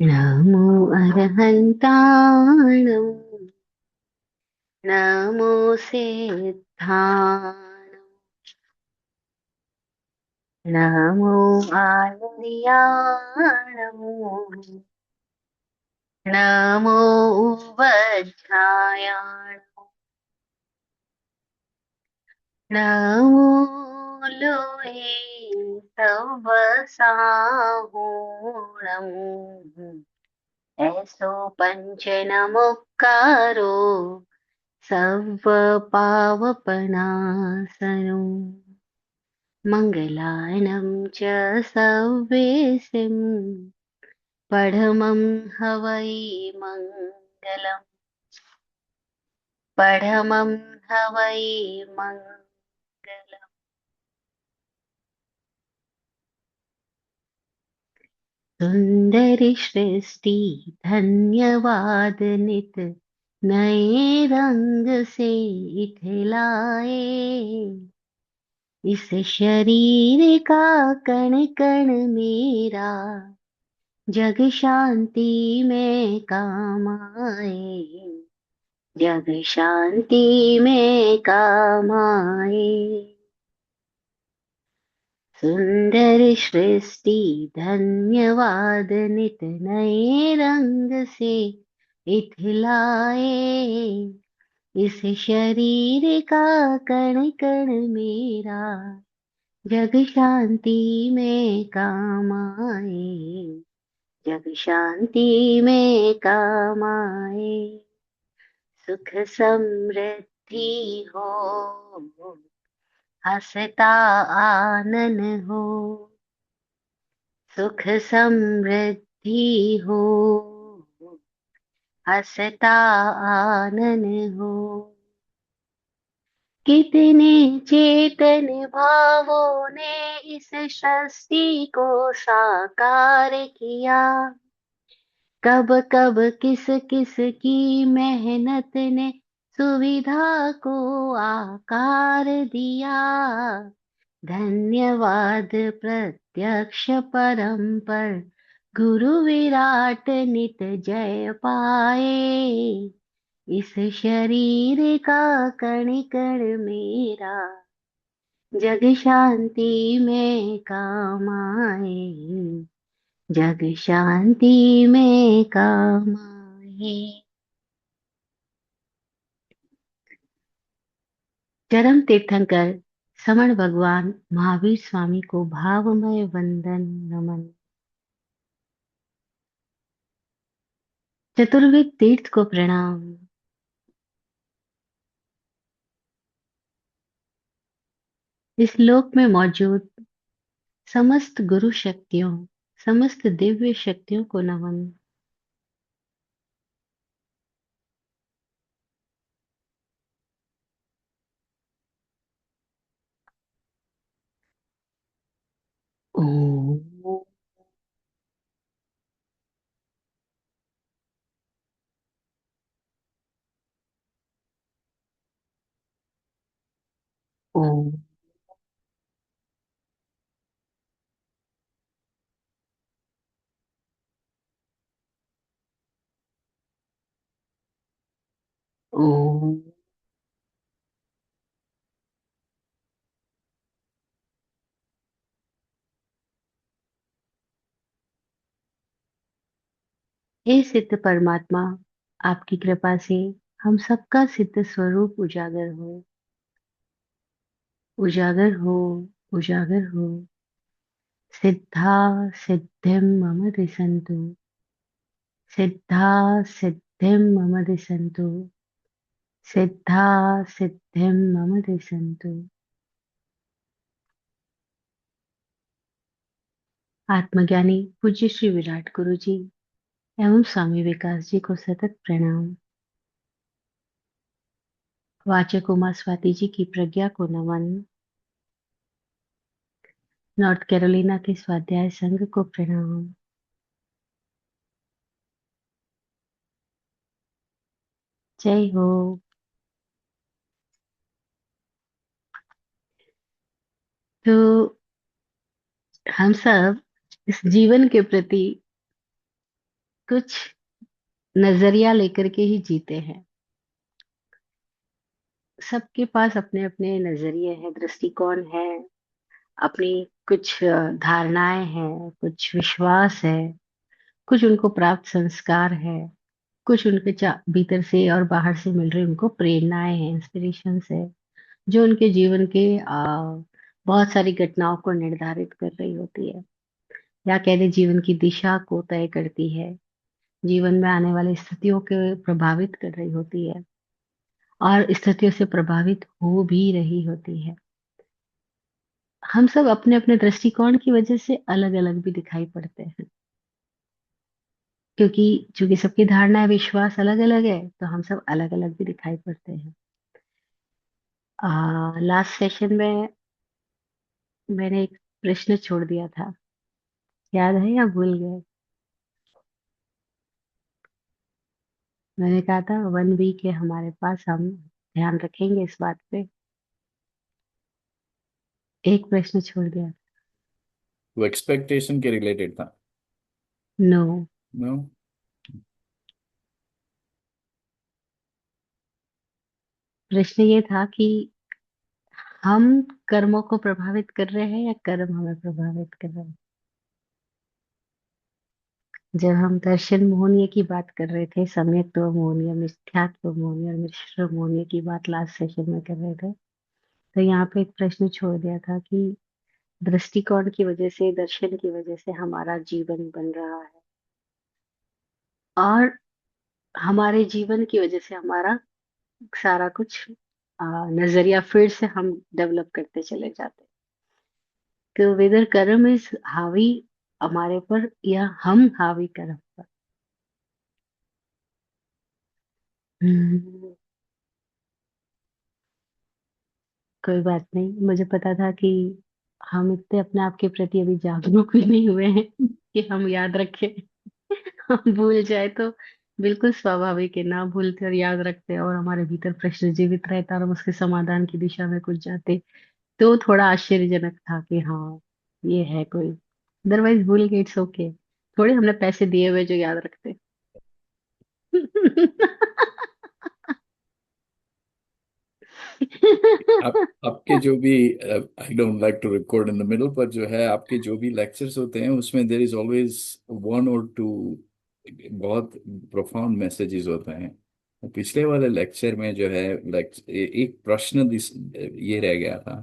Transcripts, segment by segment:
नमो अर्हन्ताणं नमो सिद्धाणं नमो आयुर्याणं नमो वज्रायाण नमो लोहे सवसाहुणम् ऐसो पंच नमोक्कारो सर्वपावपनाशनो मङ्गलानं च सव्येसिं पढमं हवै मङ्गलम् पढमं हवै मङ्गलम्। सुन्दरि सृष्टि धन्यवाद नित नए रंग से इठलाए इस शरीर का कण कण मेरा जग शांति में काम आए जग शांति में काम आए। सुंदर सृष्टि धन्यवाद नित नए रंग से इथलाए इस शरीर का कण कण मेरा जग शांति में काम आए जग शांति में काम आए। सुख समृद्धि हो हंसता आनन हो सुख समृद्धि हो हंसता आनन हो कितने चेतन भावों ने इस सृष्टि को साकार किया कब कब किस किस की मेहनत ने सुविधा को आकार दिया धन्यवाद प्रत्यक्ष परंपर गुरु विराट नित जय पाए इस शरीर का कण कण मेरा जग शांति में काम आए जग शांति में काम आए। चरम तीर्थंकर समण भगवान महावीर स्वामी को भावमय वंदन नमन। चतुर्वेद तीर्थ को प्रणाम। इस लोक में मौजूद समस्त गुरु शक्तियों समस्त दिव्य शक्तियों को नमन। ओम ओम ओम। हे सिद्ध परमात्मा, आपकी कृपा से हम सबका सिद्ध स्वरूप उजागर हो उजागर हो उजागर हो। सिद्धा सिद्धिं मम दिशन्तु सिद्धा सिद्धिं मम दिशन्तु सिद्धा सिद्धिं मम दिशन्तु। आत्मज्ञानी पूज्य श्री विराट गुरु जी एवं स्वामी विकास जी को सतत प्रणाम। वाचक उमा स्वाति जी की प्रज्ञा को नमन। नॉर्थ कैरोलिना के स्वाध्याय संघ को प्रणाम। जय हो। तो हम सब इस जीवन के प्रति कुछ नजरिया लेकर के ही जीते हैं। सबके पास अपने अपने नजरिए हैं, दृष्टिकोण है, अपनी कुछ धारणाएं हैं, कुछ विश्वास है, कुछ उनको प्राप्त संस्कार है, कुछ उनके भीतर से और बाहर से मिल रही उनको प्रेरणाएं हैं, इंस्पिरेशंस है, जो उनके जीवन के बहुत सारी घटनाओं को निर्धारित कर रही होती है, या कह दे जीवन की दिशा को तय करती है, जीवन में आने वाली स्थितियों के प्रभावित कर रही होती है, और स्थितियों से प्रभावित हो भी रही होती है। हम सब अपने अपने दृष्टिकोण की वजह से अलग अलग भी दिखाई पड़ते हैं, क्योंकि चूंकि सबकी धारणा विश्वास अलग अलग है, तो हम सब अलग अलग भी दिखाई पड़ते हैं। लास्ट सेशन में मैंने एक प्रश्न छोड़ दिया था, याद है या भूल गए? मैंने कहा था 1 वीक है हमारे पास, हम ध्यान रखेंगे इस बात पे। एक प्रश्न छोड़ दिया। वो एक्सपेक्टेशन के रिलेटेड था। नो। नो। प्रश्न ये था कि हम कर्मों को प्रभावित कर रहे हैं या कर्म हमें प्रभावित कर रहे हैं। जब हम दर्शन मोहनीय की बात कर रहे थे, सम्यक्त्व मोहनीय, मिथ्यात्व मोहनीय और मिश्र मोहनीय की बात लास्ट सेशन में कर रहे थे, तो यहाँ पे एक प्रश्न छोड़ दिया था कि दृष्टिकोण की वजह से, दर्शन की वजह से हमारा जीवन बन रहा है, और हमारे जीवन की वजह से हमारा सारा कुछ नजरिया फिर से हम डेवलप करते चले जाते हैं। तो वेदर कर्म इज हावी हमारे पर या हम हावी कर्म पर। हम्म, कोई बात नहीं, मुझे पता था कि हम इतने अपने आप के प्रति अभी जागरूक भी नहीं हुए हैं कि हम याद रखें। हम भूल जाए तो बिल्कुल स्वाभाविक है, ना भूलते और याद रखते और हमारे भीतर प्रश्न जीवित रहता और हम उसके समाधान की दिशा में कुछ जाते, तो थोड़ा आश्चर्यजनक था कि हाँ, ये है कोई। अदरवाइज भूल गए, इट्स ओके। थोड़े हमने पैसे दिए हुए जो याद रखते। आप आपके जो भी, I don't like to record in the middle, पर जो है आपके जो भी लेक्चर्स होते हैं उसमें देर इज ऑलवेज वन और टू बहुत प्रोफाउंड मैसेजेस होते हैं। पिछले वाले लेक्चर में जो है एक प्रश्न ये रह गया था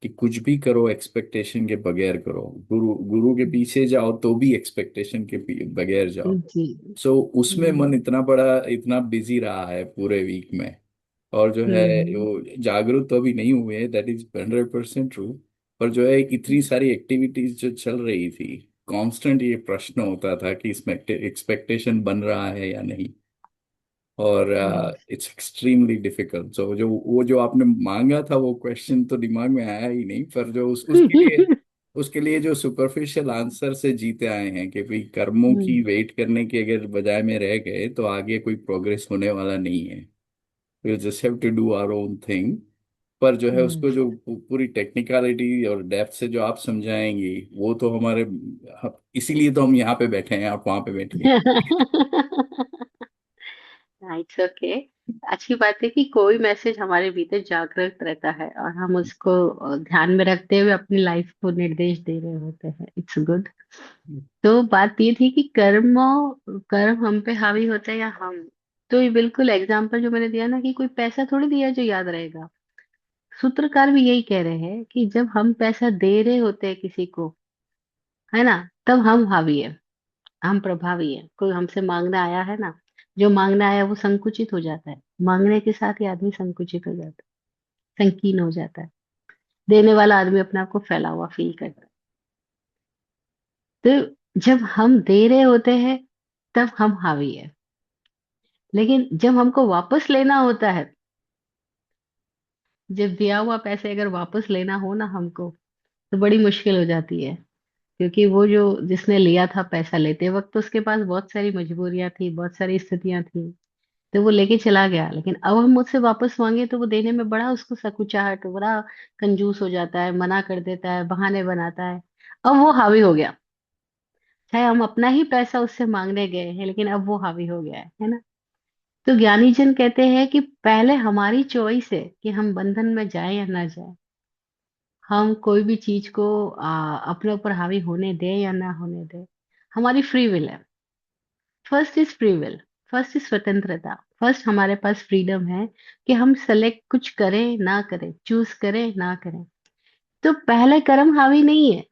कि कुछ भी करो एक्सपेक्टेशन के बगैर करो, गुरु गुरु के पीछे जाओ तो भी एक्सपेक्टेशन के बगैर जाओ। जी। सो उसमें मन हम्म। इतना बड़ा, इतना बिजी रहा है पूरे वीक में, और जो है हम्म। वो जागरूक तो अभी नहीं हुए, दैट इज 100% ट्रू। पर जो है इतनी सारी एक्टिविटीज जो चल रही थी, कांस्टेंट ये प्रश्न होता था कि इसमें एक्सपेक्टेशन बन रहा है या नहीं। और yes. It's extremely difficult. So जो वो जो आपने मांगा था वो क्वेश्चन तो दिमाग में आया ही नहीं, पर जो उसके लिए जो सुपरफिशियल आंसर से जीते आए हैं कि भाई कर्मों की वेट करने के अगर बजाय में रह गए तो आगे कोई प्रोग्रेस होने वाला नहीं है, we just have to do our own thing. पर जो है उसको यस। जो पूरी टेक्निकलिटी और डेप्थ से जो आप समझाएंगी वो तो इसीलिए तो हम यहाँ पे बैठे हैं, आप वहां पे बैठिए। It's okay. अच्छी बात है कि कोई मैसेज हमारे भीतर जागृत रहता है और हम उसको ध्यान में रखते हुए अपनी लाइफ को निर्देश दे रहे होते हैं, इट्स गुड। तो बात ये थी कि कर्म हम पे हावी होता है या हम। तो ये बिल्कुल एग्जाम्पल जो मैंने दिया ना, कि कोई पैसा थोड़ी दिया जो याद रहेगा। सूत्रकार भी यही कह रहे हैं कि जब हम पैसा दे रहे होते हैं किसी को, है ना, तब हम हावी है, हम प्रभावी है। कोई हमसे मांगने आया है ना, जो मांगने आया वो संकुचित हो जाता है, मांगने के साथ ही आदमी संकुचित हो जाता है, संकीर्ण हो जाता है। देने वाला आदमी अपने आप को फैला हुआ फील करता है। तो जब हम दे रहे होते हैं तब हम हावी है, लेकिन जब हमको वापस लेना होता है, जब दिया हुआ पैसे अगर वापस लेना हो ना हमको, तो बड़ी मुश्किल हो जाती है। क्योंकि वो जो जिसने लिया था पैसा, लेते वक्त तो उसके पास बहुत सारी मजबूरियां थी, बहुत सारी स्थितियां थी, तो वो लेके चला गया। लेकिन अब हम मुझसे वापस मांगे तो वो देने में बड़ा उसको सकुचाहट, बड़ा कंजूस हो जाता है, मना कर देता है, बहाने बनाता है। अब वो हावी हो गया। है, हम अपना ही पैसा उससे मांगने गए हैं, लेकिन अब वो हावी हो गया है ना। तो ज्ञानी जन कहते हैं कि पहले हमारी चॉइस है कि हम बंधन में जाए या ना जाए। हम कोई भी चीज को अपने ऊपर हावी होने दें या ना होने दें, हमारी फ्री विल है। First is free will, first is स्वतंत्रता, फर्स्ट हमारे पास फ्रीडम है कि हम सेलेक्ट कुछ करें ना करें, चूज करें ना करें। तो पहले कर्म हावी नहीं है।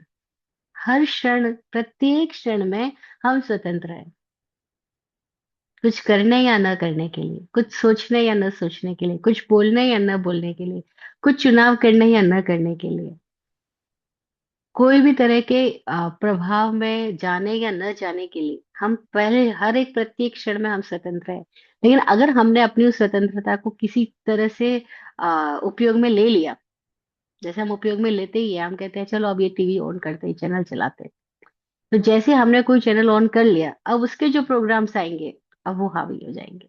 हर क्षण, प्रत्येक क्षण में हम स्वतंत्र हैं, कुछ करने या न करने के लिए, कुछ सोचने या न सोचने के लिए, कुछ बोलने या न बोलने के लिए, कुछ चुनाव करने या न करने के लिए, कोई भी तरह के प्रभाव में जाने या न जाने के लिए। हम पहले हर एक प्रत्येक क्षण में हम स्वतंत्र हैं। लेकिन अगर हमने अपनी उस स्वतंत्रता को किसी तरह से उपयोग में ले लिया, जैसे हम उपयोग में लेते ही है, हम कहते हैं चलो अब ये टीवी ऑन करते ही चैनल चलाते हैं। तो जैसे हमने कोई चैनल ऑन कर लिया, अब उसके जो प्रोग्राम्स आएंगे, अब वो हावी हो जाएंगे।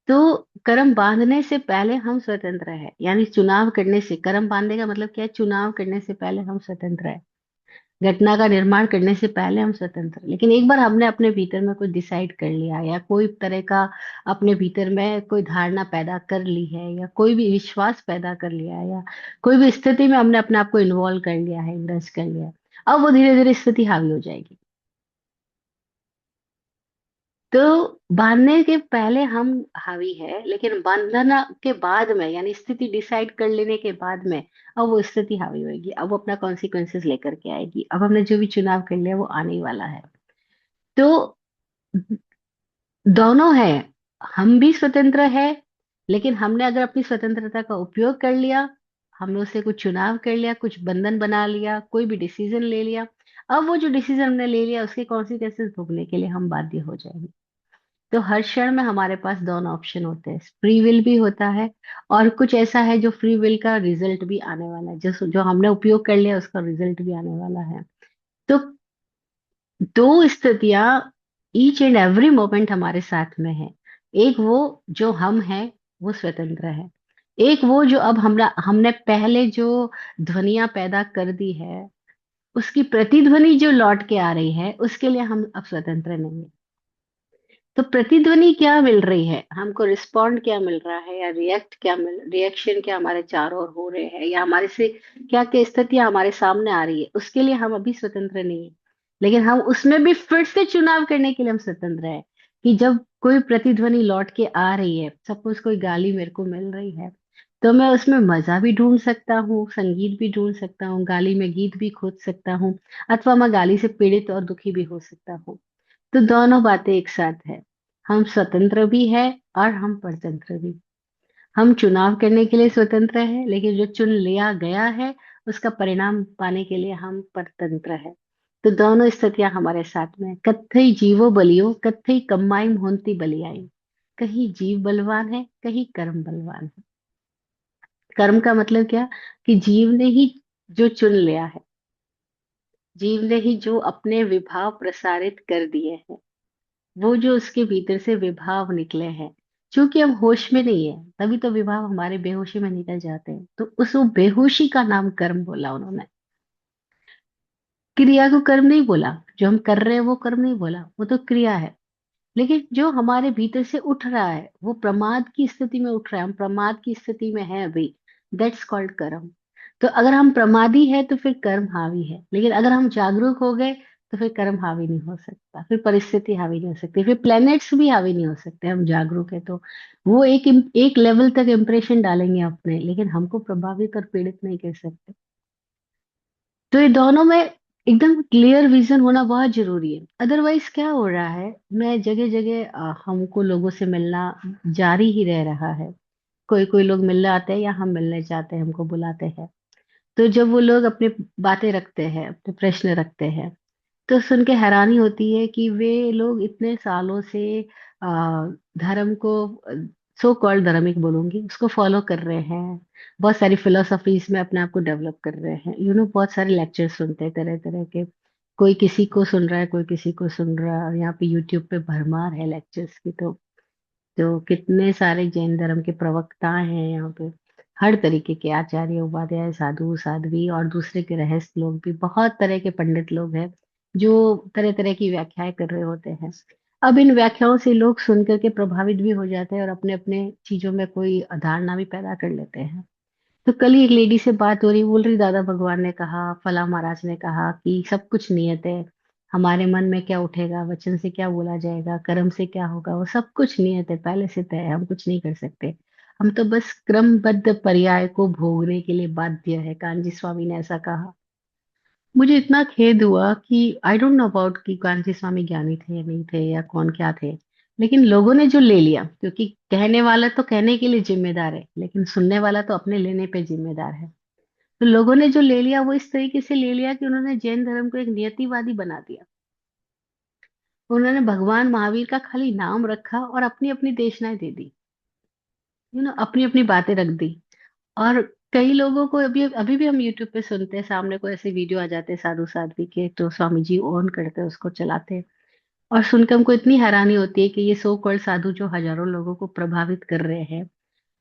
तो कर्म बांधने से पहले हम स्वतंत्र है, यानी चुनाव करने से, कर्म बांधने का मतलब क्या है, चुनाव करने से पहले हम स्वतंत्र है। घटना का निर्माण करने से पहले हम स्वतंत्र हैं। लेकिन एक बार हमने अपने भीतर में कुछ डिसाइड कर लिया, या कोई तरह का अपने भीतर में कोई धारणा पैदा कर ली है, या कोई भी विश्वास पैदा कर लिया है, या कोई भी स्थिति में हमने अपने आप को इन्वॉल्व कर लिया है, इन्वेस्ट कर लिया है, अब वो धीरे धीरे स्थिति हावी हो जाएगी। तो बांधने के पहले हम हावी है, लेकिन बंधन के बाद में, यानी स्थिति डिसाइड कर लेने के बाद में, अब वो स्थिति हावी होगी, अब वो अपना कॉन्सिक्वेंसेस लेकर के आएगी। अब हमने जो भी चुनाव कर लिया वो आने ही वाला है। तो दोनों है, हम भी स्वतंत्र है, लेकिन हमने अगर अपनी स्वतंत्रता का उपयोग कर लिया, हमने उससे कुछ चुनाव कर लिया, कुछ बंधन बना लिया, कोई भी डिसीजन ले लिया, अब वो जो डिसीजन हमने ले लिया उसके कॉन्सिक्वेंसेस भोगने के लिए हम बाध्य हो जाएंगे। तो हर क्षण में हमारे पास दोनों ऑप्शन होते हैं, फ्री विल भी होता है, और कुछ ऐसा है जो फ्री विल का रिजल्ट भी आने वाला है, जो जो हमने उपयोग कर लिया उसका रिजल्ट भी आने वाला है। तो दो स्थितियां ईच एंड एवरी मोमेंट हमारे साथ में है। एक वो जो हम हैं, वो स्वतंत्र है। एक वो जो अब हमरा हमने पहले जो ध्वनियां पैदा कर दी है, उसकी प्रतिध्वनि जो लौट के आ रही है, उसके लिए हम अब स्वतंत्र नहीं है। तो प्रतिध्वनि क्या मिल रही है हमको, रिस्पॉन्ड क्या मिल रहा है, या रिएक्शन क्या हमारे चारों ओर हो रहे हैं, या हमारे से क्या क्या स्थितियां हमारे सामने आ रही है, उसके लिए हम अभी स्वतंत्र नहीं है। लेकिन हम उसमें भी फिर से चुनाव करने के लिए हम स्वतंत्र है, कि जब कोई प्रतिध्वनि लौट के आ रही है, सपोज कोई गाली मेरे को मिल रही है, तो मैं उसमें मजा भी ढूंढ सकता हूँ, संगीत भी ढूंढ सकता हूँ, गाली में गीत भी खोज सकता हूँ, अथवा मैं गाली से पीड़ित और दुखी भी हो सकता हूँ। तो दोनों बातें एक साथ है, हम स्वतंत्र भी है और हम परतंत्र भी। हम चुनाव करने के लिए स्वतंत्र है, लेकिन जो चुन लिया गया है उसका परिणाम पाने के लिए हम परतंत्र है। तो दोनों स्थितियां हमारे साथ में हैं। कत्थई जीवो बलियो, कत्थई कम्माई होंती बलियाई। कहीं जीव बलवान है, कहीं कर्म बलवान है। कर्म का मतलब क्या, कि जीव ने ही जो चुन लिया है, जीव ने ही जो अपने विभाव प्रसारित कर दिए हैं, वो जो उसके भीतर से विभाव निकले हैं, क्योंकि हम होश में नहीं है, तभी तो विभाव हमारे बेहोशी में निकल जाते हैं। तो उस वो बेहोशी का नाम कर्म बोला उन्होंने। क्रिया को कर्म नहीं बोला, जो हम कर रहे हैं वो कर्म नहीं बोला, वो तो क्रिया है। लेकिन जो हमारे भीतर से उठ रहा है, वो प्रमाद की स्थिति में उठ रहा है, हम प्रमाद की स्थिति में है अभी, दैट्स कॉल्ड कर्म। तो अगर हम प्रमादी है तो फिर कर्म हावी है, लेकिन अगर हम जागरूक हो गए तो फिर कर्म हावी नहीं हो सकता, फिर परिस्थिति हावी नहीं हो सकती, फिर प्लैनेट्स भी हावी नहीं हो सकते। हम जागरूक है तो वो एक लेवल तक इम्प्रेशन डालेंगे अपने, लेकिन हमको प्रभावित और पीड़ित नहीं कर सकते। तो ये दोनों में एकदम क्लियर विजन होना बहुत जरूरी है। अदरवाइज क्या हो रहा है, मैं जगह जगह हमको लोगों से मिलना जारी ही रह रहा है। कोई कोई लोग मिलने आते हैं या हम मिलने जाते हैं, हमको बुलाते हैं। तो जब वो लोग अपनी बातें रखते हैं, अपने प्रश्न रखते हैं, तो सुन के हैरानी होती है कि वे लोग इतने सालों से धर्म को, सो कॉल्ड धार्मिक बोलूंगी, उसको फॉलो कर रहे हैं, बहुत सारी फिलोसफीज में अपने आप को डेवलप कर रहे हैं, बहुत सारे लेक्चर सुनते हैं तरह तरह के। कोई किसी को सुन रहा है, कोई किसी को सुन रहा है, और यहाँ पे यूट्यूब पे भरमार है लेक्चर्स की। तो कितने सारे जैन धर्म के प्रवक्ता हैं यहाँ पे, हर तरीके के आचार्य, उपाध्याय, साधु साध्वी और दूसरे के रहस्य लोग भी, बहुत तरह के पंडित लोग हैं जो तरह तरह की व्याख्याएं कर रहे होते हैं। अब इन व्याख्याओं से लोग सुन करके प्रभावित भी हो जाते हैं और अपने अपने चीजों में कोई धारणा भी पैदा कर लेते हैं। तो कल ही एक लेडी से बात हो रही, बोल रही दादा भगवान ने कहा, फला महाराज ने कहा कि सब कुछ नियत है। हमारे मन में क्या उठेगा, वचन से क्या बोला जाएगा, कर्म से क्या होगा, वो सब कुछ नियत है, पहले से तय है, हम कुछ नहीं कर सकते। हम तो बस क्रमबद्ध पर्याय को भोगने के लिए बाध्य है, कांजी स्वामी ने ऐसा कहा। मुझे इतना खेद हुआ कि आई डोंट नो अबाउट कि कांची स्वामी ज्ञानी थे या नहीं थे या कौन क्या थे, लेकिन लोगों ने जो ले लिया, क्योंकि कहने वाला तो कहने के लिए जिम्मेदार है, लेकिन सुनने वाला तो अपने लेने पे जिम्मेदार है। तो लोगों ने जो ले लिया वो इस तरीके से ले लिया कि उन्होंने जैन धर्म को एक नियतिवादी बना दिया। उन्होंने भगवान महावीर का खाली नाम रखा और अपनी अपनी देशनाएं दे दी, अपनी अपनी बातें रख दी। और कई लोगों को अभी अभी भी हम यूट्यूब पे सुनते हैं, सामने को ऐसे वीडियो आ जाते हैं साधु साध्वी के, तो स्वामी जी ऑन करते हैं उसको, चलाते हैं। और सुनकर हमको इतनी हैरानी होती है कि ये सो कॉल्ड साधु जो हजारों लोगों को प्रभावित कर रहे हैं,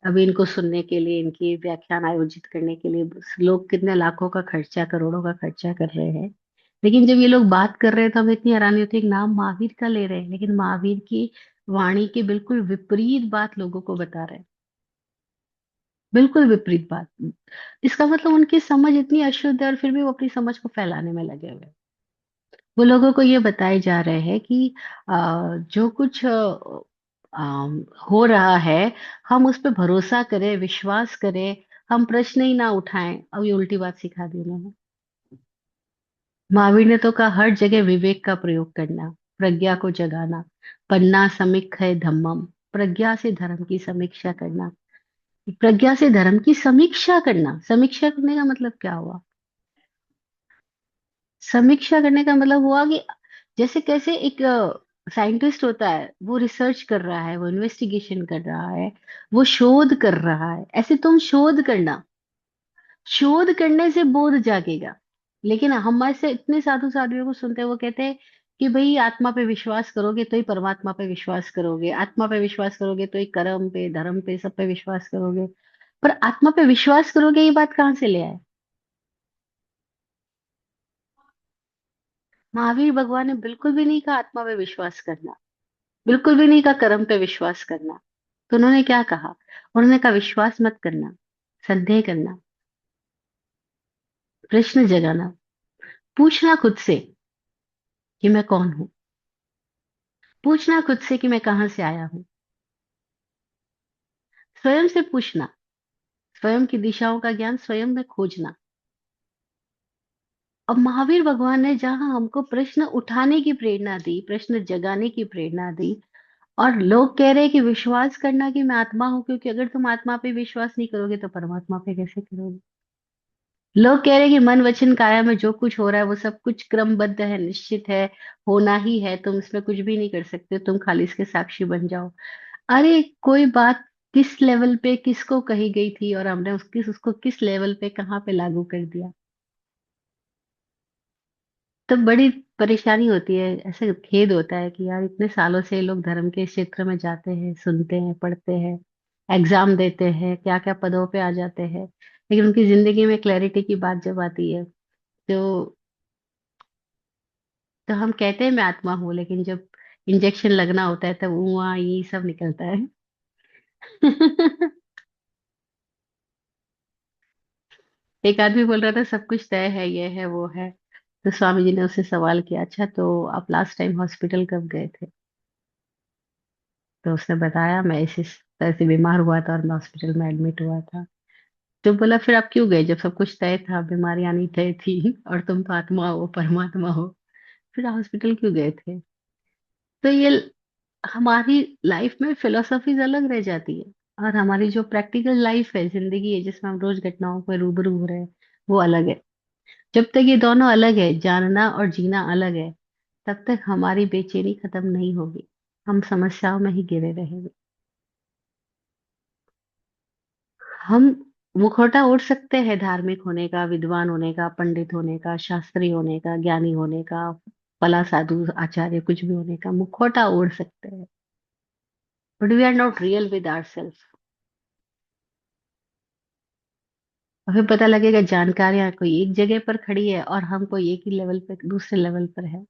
अभी इनको सुनने के लिए, इनकी व्याख्यान आयोजित करने के लिए लोग कितने लाखों का खर्चा, करोड़ों का खर्चा कर रहे हैं। लेकिन जब ये लोग बात कर रहे हैं तो हमें इतनी हैरानी होती है कि नाम महावीर का ले रहे हैं, लेकिन महावीर की वाणी के बिल्कुल विपरीत बात लोगों को बता रहे हैं। बिल्कुल विपरीत बात। इसका मतलब उनकी समझ इतनी अशुद्ध है और फिर भी वो अपनी समझ को फैलाने में लगे हुए हैं। वो लोगों को ये बताए जा रहे हैं कि जो कुछ हो रहा है, हम उस पर भरोसा करें, विश्वास करें, हम प्रश्न ही ना उठाएं। अब ये उल्टी बात सिखा दी उन्होंने। महावीर ने तो कहा हर जगह विवेक का प्रयोग करना, प्रज्ञा को जगाना, पन्ना समीक्ष है धम्मम, प्रज्ञा से धर्म की समीक्षा करना। प्रज्ञा से धर्म की समीक्षा करना, समीक्षा करने का मतलब क्या हुआ? समीक्षा करने का मतलब हुआ कि जैसे कैसे एक साइंटिस्ट होता है, वो रिसर्च कर रहा है, वो इन्वेस्टिगेशन कर रहा है, वो शोध कर रहा है, ऐसे तुम शोध करना। शोध करने से बोध जागेगा। लेकिन हमारे से इतने साधु साधुओं को सुनते हैं, वो कहते हैं कि भाई आत्मा पे विश्वास करोगे तो ही परमात्मा पे विश्वास करोगे, आत्मा पे विश्वास करोगे तो ही कर्म पे, धर्म पे, सब पे विश्वास करोगे। पर आत्मा पे विश्वास करोगे, ये बात कहाँ से ले आए? महावीर भगवान ने बिल्कुल भी नहीं कहा आत्मा पे विश्वास करना, बिल्कुल भी नहीं कहा कर्म पे विश्वास करना। तो उन्होंने क्या कहा? उन्होंने कहा विश्वास मत करना, संदेह करना, प्रश्न जगाना, पूछना खुद से कि मैं कौन हूं, पूछना खुद से कि मैं कहां से आया हूं, स्वयं से पूछना, स्वयं की दिशाओं का ज्ञान स्वयं में खोजना। अब महावीर भगवान ने जहां हमको प्रश्न उठाने की प्रेरणा दी, प्रश्न जगाने की प्रेरणा दी, और लोग कह रहे हैं कि विश्वास करना कि मैं आत्मा हूं, क्योंकि अगर तुम आत्मा पे विश्वास नहीं करोगे तो परमात्मा पे कैसे करोगे? लोग कह रहे हैं कि मन वचन काया में जो कुछ हो रहा है वो सब कुछ क्रमबद्ध है, निश्चित है, होना ही है, तुम इसमें कुछ भी नहीं कर सकते, तुम खाली इसके साक्षी बन जाओ। अरे कोई बात किस लेवल पे किसको कही गई थी और हमने उसको किस लेवल पे कहाँ पे लागू कर दिया? तो बड़ी परेशानी होती है, ऐसे खेद होता है कि यार इतने सालों से लोग धर्म के क्षेत्र में जाते हैं, सुनते हैं, पढ़ते हैं, एग्जाम देते हैं, क्या क्या पदों पे आ जाते हैं, लेकिन उनकी जिंदगी में क्लैरिटी की बात जब आती है, तो तो हम कहते हैं मैं आत्मा हूँ, लेकिन जब इंजेक्शन लगना होता है तब वहाँ ये सब निकलता है। एक आदमी बोल रहा था सब कुछ तय है, ये है वो है। तो स्वामी जी ने उससे सवाल किया, अच्छा तो आप लास्ट टाइम हॉस्पिटल कब गए थे? तो उसने बताया मैं इस तरह से बीमार हुआ था और मैं हॉस्पिटल में एडमिट हुआ था। तो बोला फिर आप क्यों गए जब सब कुछ तय था, बीमारियां नहीं तय थी और तुम तो आत्मा हो, परमात्मा हो, फिर हॉस्पिटल क्यों गए थे? तो ये हमारी लाइफ में फिलोसफीज अलग रह जाती है, और हमारी जो प्रैक्टिकल लाइफ है, जिंदगी है जिसमें हम रोज घटनाओं पर रूबरू हो रहे हैं, वो अलग है। जब तक ये दोनों अलग है, जानना और जीना अलग है, तब तक हमारी बेचैनी खत्म नहीं होगी, हम समस्याओं में ही गिरे रहेंगे। हम मुखौटा ओढ़ सकते हैं धार्मिक होने का, विद्वान होने का, पंडित होने का, शास्त्री होने का, ज्ञानी होने का, भला साधु आचार्य कुछ भी होने का मुखौटा ओढ़ सकते हैं, but we are not real with our self. और फिर पता लगेगा जानकारियां कोई एक जगह पर खड़ी है और हम कोई एक ही लेवल पे दूसरे लेवल पर है।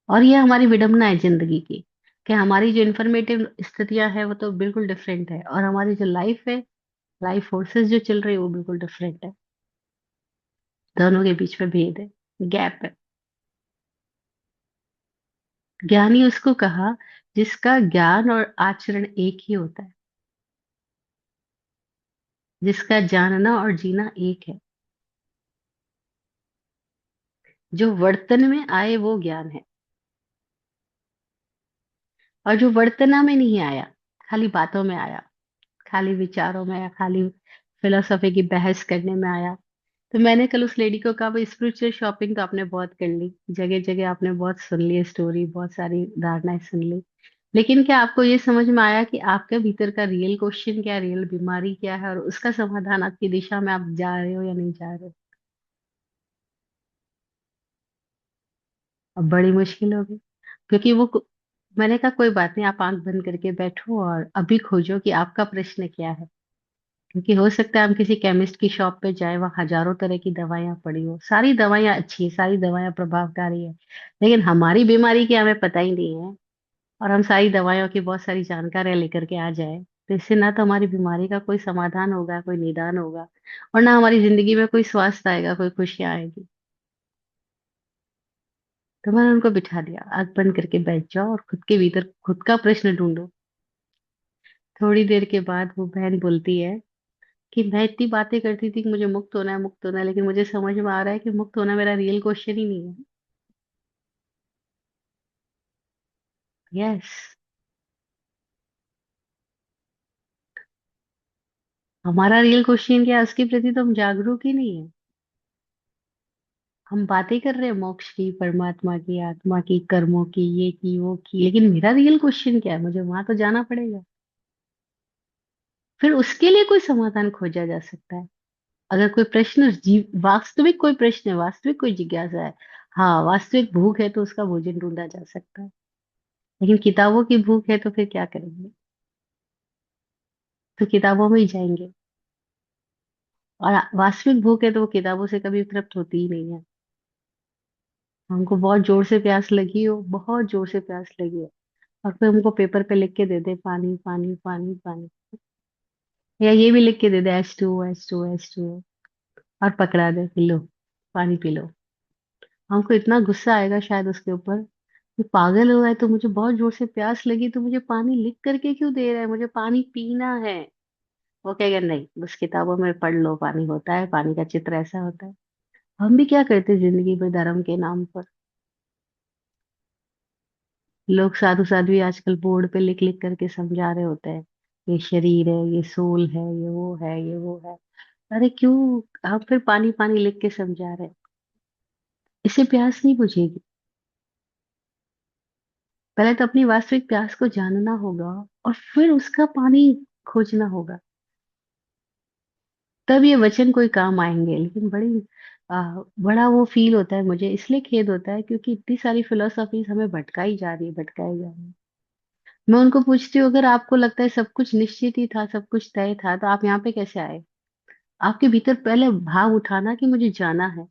और ये हमारी विडंबना है जिंदगी की, कि हमारी जो इन्फॉर्मेटिव स्थितियां है वो तो बिल्कुल डिफरेंट है, और हमारी जो लाइफ है, लाइफ फोर्सेस जो चल रही है वो बिल्कुल डिफरेंट है। दोनों के बीच में भेद है, गैप है। ज्ञानी उसको कहा जिसका ज्ञान और आचरण एक ही होता है, जिसका जानना और जीना एक है। जो वर्तन में आए वो ज्ञान है, और जो वर्तना में नहीं आया, खाली बातों में आया, खाली विचारों में आया, खाली फिलोसफी की बहस करने में आया। तो मैंने कल उस लेडी को कहा, भाई स्पिरिचुअल शॉपिंग तो आपने बहुत कर ली, जगह जगह आपने बहुत सुन ली स्टोरी, बहुत सारी धारणाएं सुन ली, लेकिन क्या आपको ये समझ में आया कि आपके भीतर का रियल क्वेश्चन क्या है, रियल बीमारी क्या है, और उसका समाधान आपकी दिशा में आप जा रहे हो या नहीं जा रहे हो? अब बड़ी मुश्किल होगी, क्योंकि मैंने कहा कोई बात नहीं, आप आंख बंद करके बैठो और अभी खोजो कि आपका प्रश्न क्या है। क्योंकि हो सकता है हम किसी केमिस्ट की शॉप पे जाए, वहाँ हजारों तरह की दवाइयां पड़ी हो, सारी दवाइयां अच्छी है, सारी दवाइयां प्रभावकारी है, लेकिन हमारी बीमारी की हमें पता ही नहीं है, और हम सारी दवाइयों की बहुत सारी जानकारियां लेकर के आ जाए, तो इससे ना तो हमारी बीमारी का कोई समाधान होगा, कोई निदान होगा, और ना हमारी जिंदगी में कोई स्वास्थ्य आएगा, कोई खुशियां आएगी। तो मैंने उनको बिठा दिया, आंख बंद करके बैठ जाओ और खुद के भीतर खुद का प्रश्न ढूंढो। थोड़ी देर के बाद वो बहन बोलती है कि मैं इतनी बातें करती थी कि मुझे मुक्त होना है, मुक्त होना है, लेकिन मुझे समझ में आ रहा है कि मुक्त होना मेरा रियल क्वेश्चन ही नहीं है। यस, हमारा रियल क्वेश्चन क्या है, उसके प्रति तो हम जागरूक ही नहीं है। हम बातें कर रहे हैं मोक्ष की, परमात्मा की, आत्मा की, कर्मों की, ये की वो की, लेकिन मेरा रियल क्वेश्चन क्या है, मुझे वहां तो जाना पड़ेगा। फिर उसके लिए कोई समाधान खोजा जा सकता है। अगर कोई प्रश्न जीव वास्तविक कोई प्रश्न है, वास्तविक कोई जिज्ञासा है, हाँ वास्तविक भूख है, तो उसका भोजन ढूंढा जा सकता है। लेकिन किताबों की भूख है तो फिर क्या करेंगे? तो किताबों में ही जाएंगे। और वास्तविक भूख है तो वो किताबों से कभी तृप्त होती ही नहीं है। हमको बहुत जोर से प्यास लगी हो, बहुत जोर से प्यास लगी हो, और फिर हमको पेपर पे लिख के दे दे पानी पानी पानी पानी, या ये भी लिख के दे दे H2O, और पकड़ा दे, पी लो, पानी पी लो। हमको इतना गुस्सा आएगा शायद उसके ऊपर, कि पागल हुआ है, तो मुझे बहुत जोर से प्यास लगी तो मुझे पानी लिख करके क्यों दे रहा है, मुझे पानी पीना है। वो कहेगा नहीं, बस किताबों में पढ़ लो, पानी होता है, पानी का चित्र ऐसा होता है। हम भी क्या करते हैं जिंदगी में धर्म के नाम पर? लोग साधु साध्वी आजकल बोर्ड पे लिख लिख करके समझा रहे होते हैं, ये शरीर है, ये सोल है, ये वो है, ये वो है। अरे क्यों आप फिर पानी पानी लिख के समझा रहे हैं? इससे प्यास नहीं बुझेगी। पहले तो अपनी वास्तविक प्यास को जानना होगा, और फिर उसका पानी खोजना होगा, तब ये वचन कोई काम आएंगे। लेकिन बड़ा वो फील होता है, मुझे इसलिए खेद होता है क्योंकि इतनी सारी फिलोसफीज हमें भटकाई जा रही है, भटकाई जा रही है। मैं उनको पूछती हूँ, अगर आपको लगता है सब कुछ निश्चित ही था, सब कुछ तय था, तो आप यहाँ पे कैसे आए? आपके भीतर पहले भाव उठाना कि मुझे जाना है।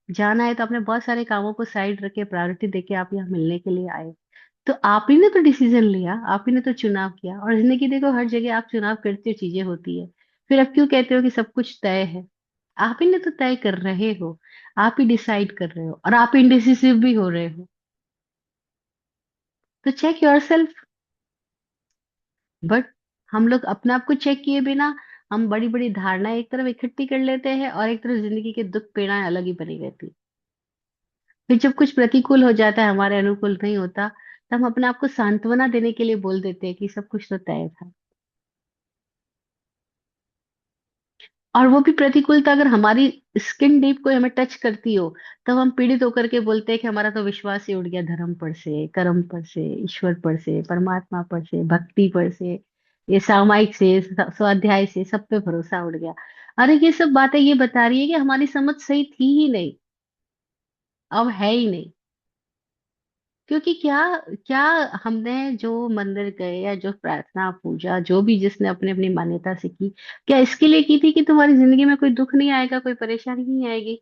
जाना है तो आपने बहुत सारे कामों को साइड रख के, प्रायोरिटी देके आप यहाँ मिलने के लिए आए। तो आप ही ने तो डिसीजन लिया, आप ही ने तो चुनाव किया, और जिंदगी देखो हर जगह आप चुनाव करते हो, चीजें होती है। फिर आप क्यों कहते हो कि सब कुछ तय है? आप ही ने तो तय कर रहे हो, आप ही डिसाइड कर रहे हो, और आप इंडिसिसिव भी हो रहे हो। तो चेक योर सेल्फ। बट हम लोग अपने आप को चेक किए बिना हम बड़ी बड़ी धारणाएं एक तरफ इकट्ठी कर लेते हैं, और एक तरफ जिंदगी के दुख पीड़ाएं अलग ही बनी रहती है। फिर जब कुछ प्रतिकूल हो जाता है, हमारे अनुकूल नहीं होता, तो हम अपने आप को सांत्वना देने के लिए बोल देते हैं कि सब कुछ तो तय था। और वो भी प्रतिकूलता अगर हमारी स्किन डीप को हमें टच करती हो, तब हम पीड़ित होकर के बोलते हैं कि हमारा तो विश्वास ही उड़ गया, धर्म पर से, कर्म पर से, ईश्वर पर से, परमात्मा पर से, भक्ति पर से, ये सामायिक से, स्वाध्याय से, सब पे भरोसा उड़ गया। अरे ये सब बातें ये बता रही है कि हमारी समझ सही थी ही नहीं, अब है ही नहीं। क्योंकि क्या, क्या हमने जो मंदिर गए या जो प्रार्थना पूजा जो भी जिसने अपनी अपनी मान्यता से की, क्या इसके लिए की थी कि तुम्हारी जिंदगी में कोई दुख नहीं आएगा, कोई परेशानी नहीं आएगी?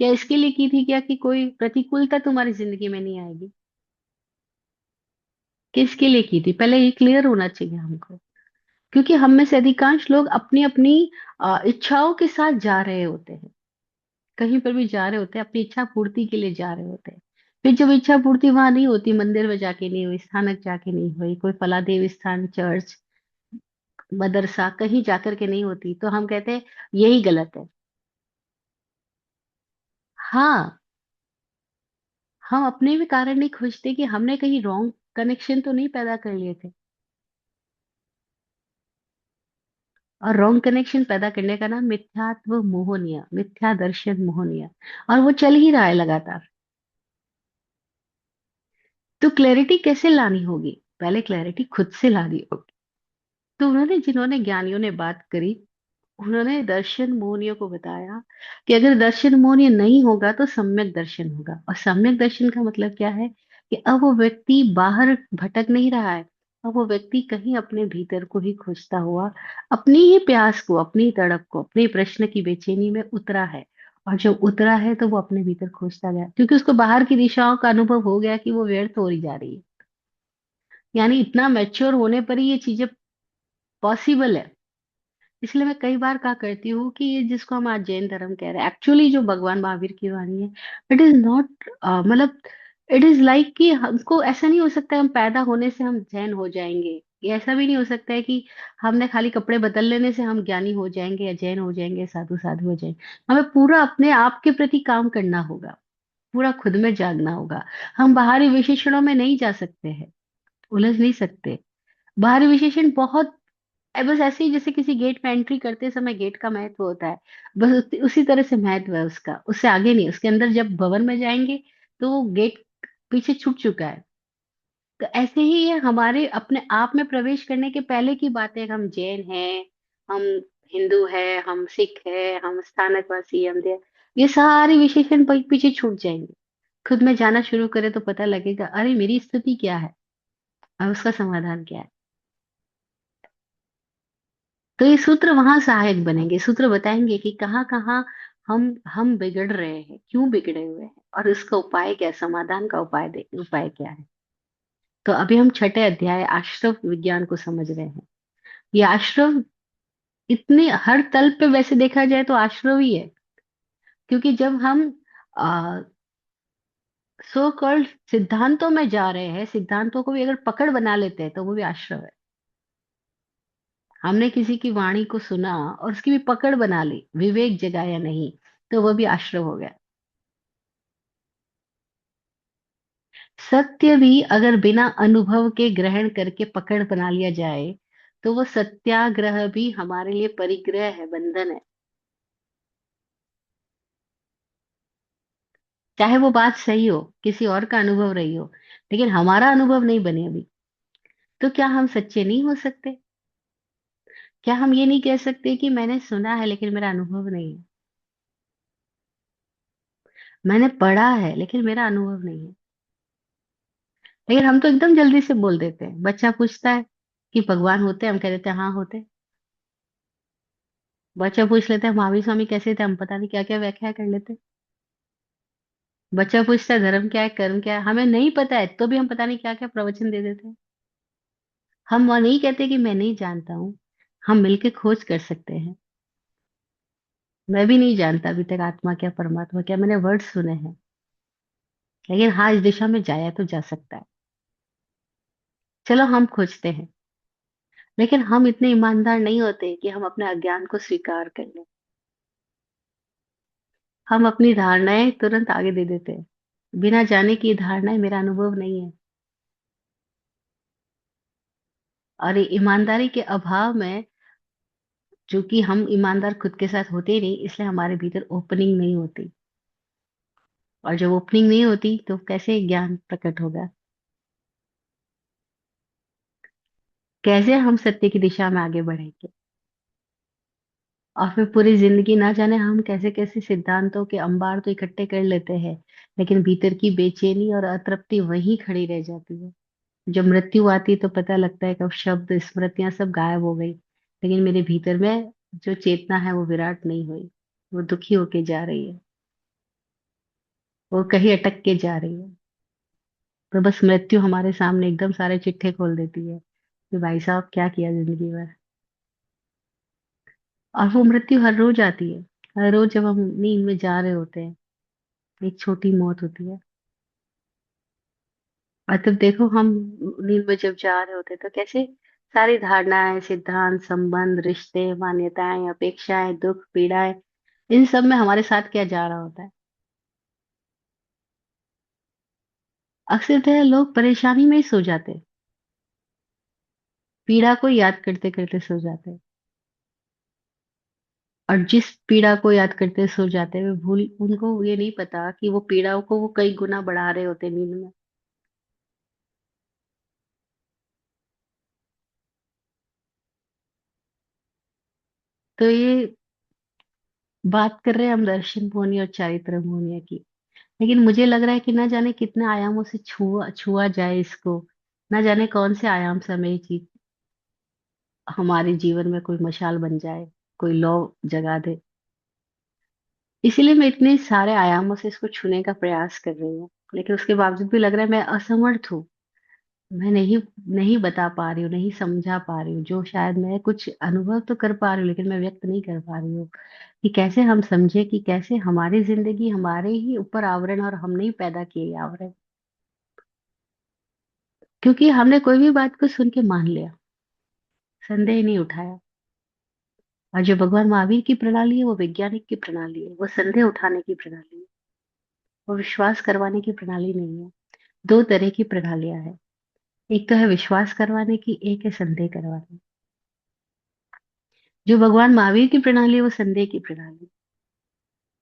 क्या इसके लिए की थी क्या कि कोई प्रतिकूलता तुम्हारी जिंदगी में नहीं आएगी? किसके लिए की थी? पहले ये क्लियर होना चाहिए हमको। क्योंकि हम में से अधिकांश लोग अपनी अपनी इच्छाओं के साथ जा रहे होते हैं। कहीं पर भी जा रहे होते हैं अपनी इच्छा पूर्ति के लिए जा रहे होते हैं। फिर जब इच्छा पूर्ति वहां नहीं होती, मंदिर में जाके नहीं हुई, स्थानक जाके नहीं हुई, कोई फलादेव स्थान, चर्च, मदरसा कहीं जाकर के नहीं होती, तो हम कहते हैं यही गलत है। हाँ, हम अपने भी कारण नहीं खोजते कि हमने कहीं रॉन्ग कनेक्शन तो नहीं पैदा कर लिए थे। और रॉन्ग कनेक्शन पैदा करने का नाम मिथ्यात्व मोहनिया, मिथ्या दर्शन मोहनिया। और वो चल ही रहा है लगातार। तो क्लैरिटी कैसे लानी होगी? पहले क्लैरिटी खुद से लानी होगी। तो उन्होंने, जिन्होंने ज्ञानियों ने बात करी, उन्होंने दर्शन मोहनियों को बताया कि अगर दर्शन मोहनीय नहीं होगा तो सम्यक दर्शन होगा। और सम्यक दर्शन का मतलब क्या है? कि अब वो व्यक्ति बाहर भटक नहीं रहा है। अब वो व्यक्ति कहीं अपने भीतर को ही खोजता हुआ, अपनी ही प्यास को, अपनी तड़प को, अपने प्रश्न की बेचैनी में उतरा है। और जब उतरा है तो वो अपने भीतर खोजता गया, क्योंकि उसको बाहर की दिशाओं का अनुभव हो गया कि वो व्यर्थ हो रही जा रही है। यानी इतना मैच्योर होने पर ही ये चीजें पॉसिबल है। इसलिए मैं कई बार कहा करती हूँ कि ये जिसको हम आज जैन धर्म कह रहे हैं, एक्चुअली जो भगवान महावीर की वाणी है, इट इज नॉट, मतलब इट इज लाइक कि हमको ऐसा नहीं हो सकता है हम पैदा होने से हम जैन हो जाएंगे। ये ऐसा भी नहीं हो सकता है कि हमने खाली कपड़े बदल लेने से हम ज्ञानी हो जाएंगे या जैन हो जाएंगे, साधु साधु हो जाएंगे। हमें पूरा अपने आप के प्रति काम करना होगा, पूरा खुद में जागना होगा। हम बाहरी विशेषणों में नहीं जा सकते हैं, उलझ नहीं सकते। बाहरी विशेषण बहुत, बस ऐसे ही जैसे किसी गेट में एंट्री करते समय गेट का महत्व होता है, बस उसी तरह से महत्व है उसका, उससे आगे नहीं। उसके अंदर जब भवन में जाएंगे तो वो गेट पीछे छूट चुका है। तो ऐसे ही ये हमारे अपने आप में प्रवेश करने के पहले की बातें, हम जैन हैं, हम हिंदू है, हम सिख है, हम स्थानकवासी, हम दे, ये सारे विशेषण पीछे छूट जाएंगे। खुद में जाना शुरू करें तो पता लगेगा, अरे मेरी स्थिति क्या है और उसका समाधान क्या है। तो ये सूत्र वहां सहायक बनेंगे, सूत्र बताएंगे कि कहाँ कहाँ हम बिगड़ रहे हैं, क्यों बिगड़े हुए हैं, और इसका उपाय क्या है, समाधान का उपाय क्या है। तो अभी हम छठे अध्याय आश्रव विज्ञान को समझ रहे हैं। ये आश्रव इतने हर तल पे वैसे देखा जाए तो आश्रव ही है। क्योंकि जब हम सो कॉल्ड सिद्धांतों में जा रहे हैं, सिद्धांतों को भी अगर पकड़ बना लेते हैं तो वो भी आश्रव है। हमने किसी की वाणी को सुना और उसकी भी पकड़ बना ली, विवेक जगाया नहीं, तो वो भी आश्रव हो गया। सत्य भी अगर बिना अनुभव के ग्रहण करके पकड़ बना लिया जाए तो वो सत्याग्रह भी हमारे लिए परिग्रह है, बंधन है। चाहे वो बात सही हो, किसी और का अनुभव रही हो, लेकिन हमारा अनुभव नहीं बने अभी, तो क्या हम सच्चे नहीं हो सकते? क्या हम ये नहीं कह सकते कि मैंने सुना है लेकिन मेरा अनुभव नहीं है? मैंने पढ़ा है लेकिन मेरा अनुभव नहीं है। लेकिन हम तो एकदम जल्दी से बोल देते हैं। बच्चा पूछता है कि भगवान होते हैं, हम कह देते हैं हाँ होते हैं। बच्चा पूछ लेता है महावीर स्वामी कैसे थे, हम पता नहीं क्या क्या व्याख्या कर लेते हैं। बच्चा पूछता है धर्म क्या है, कर्म क्या है, हमें नहीं पता है तो भी हम पता नहीं क्या क्या प्रवचन दे देते हैं। हम वह नहीं कहते कि मैं नहीं जानता हूँ, हम मिलके खोज कर सकते हैं। मैं भी नहीं जानता अभी तक आत्मा क्या, परमात्मा क्या, मैंने वर्ड सुने हैं। लेकिन हाँ, इस दिशा में जाया तो जा सकता है। चलो हम खोजते हैं। लेकिन हम इतने ईमानदार नहीं होते कि हम अपने अज्ञान को स्वीकार कर लें। हम अपनी धारणाएं तुरंत आगे दे देते हैं, बिना जाने की ये धारणाएं मेरा अनुभव नहीं है। और ये ईमानदारी के अभाव में, चूंकि हम ईमानदार खुद के साथ होते ही नहीं, इसलिए हमारे भीतर ओपनिंग नहीं होती। और जब ओपनिंग नहीं होती तो कैसे ज्ञान प्रकट होगा? कैसे हम सत्य की दिशा में आगे बढ़ेंगे? और फिर पूरी जिंदगी ना जाने हम कैसे कैसे सिद्धांतों के अंबार तो इकट्ठे कर लेते हैं, लेकिन भीतर की बेचैनी और अतृप्ति वहीं खड़ी रह जाती है। जब मृत्यु आती तो पता लगता है कि अब शब्द स्मृतियां सब गायब हो गई, लेकिन मेरे भीतर में जो चेतना है वो विराट नहीं हुई। वो दुखी होके जा रही है, वो कहीं अटक के जा रही है। तो बस मृत्यु हमारे सामने एकदम सारे चिट्ठे खोल देती है कि भाई साहब क्या किया जिंदगी भर। और वो मृत्यु हर रोज आती है। हर रोज जब हम नींद में जा रहे होते हैं, एक छोटी मौत होती है। और तब देखो हम नींद में जब जा रहे होते हैं तो कैसे सारी धारणाएं, सिद्धांत, संबंध, रिश्ते, मान्यताएं, अपेक्षाएं, दुख, पीड़ाएं, इन सब में हमारे साथ क्या जा रहा होता है। अक्सर लोग परेशानी में ही सो जाते हैं, पीड़ा को याद करते करते सो जाते हैं। और जिस पीड़ा को याद करते सो जाते हैं वे भूल, उनको ये नहीं पता कि वो पीड़ाओं को वो कई गुना बढ़ा रहे होते हैं नींद में। तो ये बात कर रहे हैं हम दर्शन मोहनी और चारित्र मोहनिया की। लेकिन मुझे लग रहा है कि ना जाने कितने आयामों से छुआ छुआ जाए इसको। ना जाने कौन से आयाम से हमें ये चीज हमारे जीवन में कोई मशाल बन जाए, कोई लौ जगा दे। इसीलिए मैं इतने सारे आयामों से इसको छूने का प्रयास कर रही हूँ, लेकिन उसके बावजूद भी लग रहा है मैं असमर्थ हूँ। मैं नहीं नहीं बता पा रही हूँ, नहीं समझा पा रही हूँ। जो शायद मैं कुछ अनुभव तो कर पा रही हूँ लेकिन मैं व्यक्त नहीं कर पा रही हूँ कि कैसे हम समझे कि कैसे हमारी जिंदगी हमारे ही ऊपर आवरण और हमने ही पैदा किए ये आवरण। क्योंकि हमने कोई भी बात को सुन के मान लिया, संदेह नहीं उठाया। और जो भगवान महावीर की प्रणाली है वो वैज्ञानिक की प्रणाली है, वो संदेह उठाने की प्रणाली है, वो विश्वास करवाने की प्रणाली नहीं है। दो तरह की प्रणालियां हैं, एक तो है विश्वास करवाने की, एक है संदेह करवाने। जो भगवान महावीर की प्रणाली है वो संदेह की प्रणाली।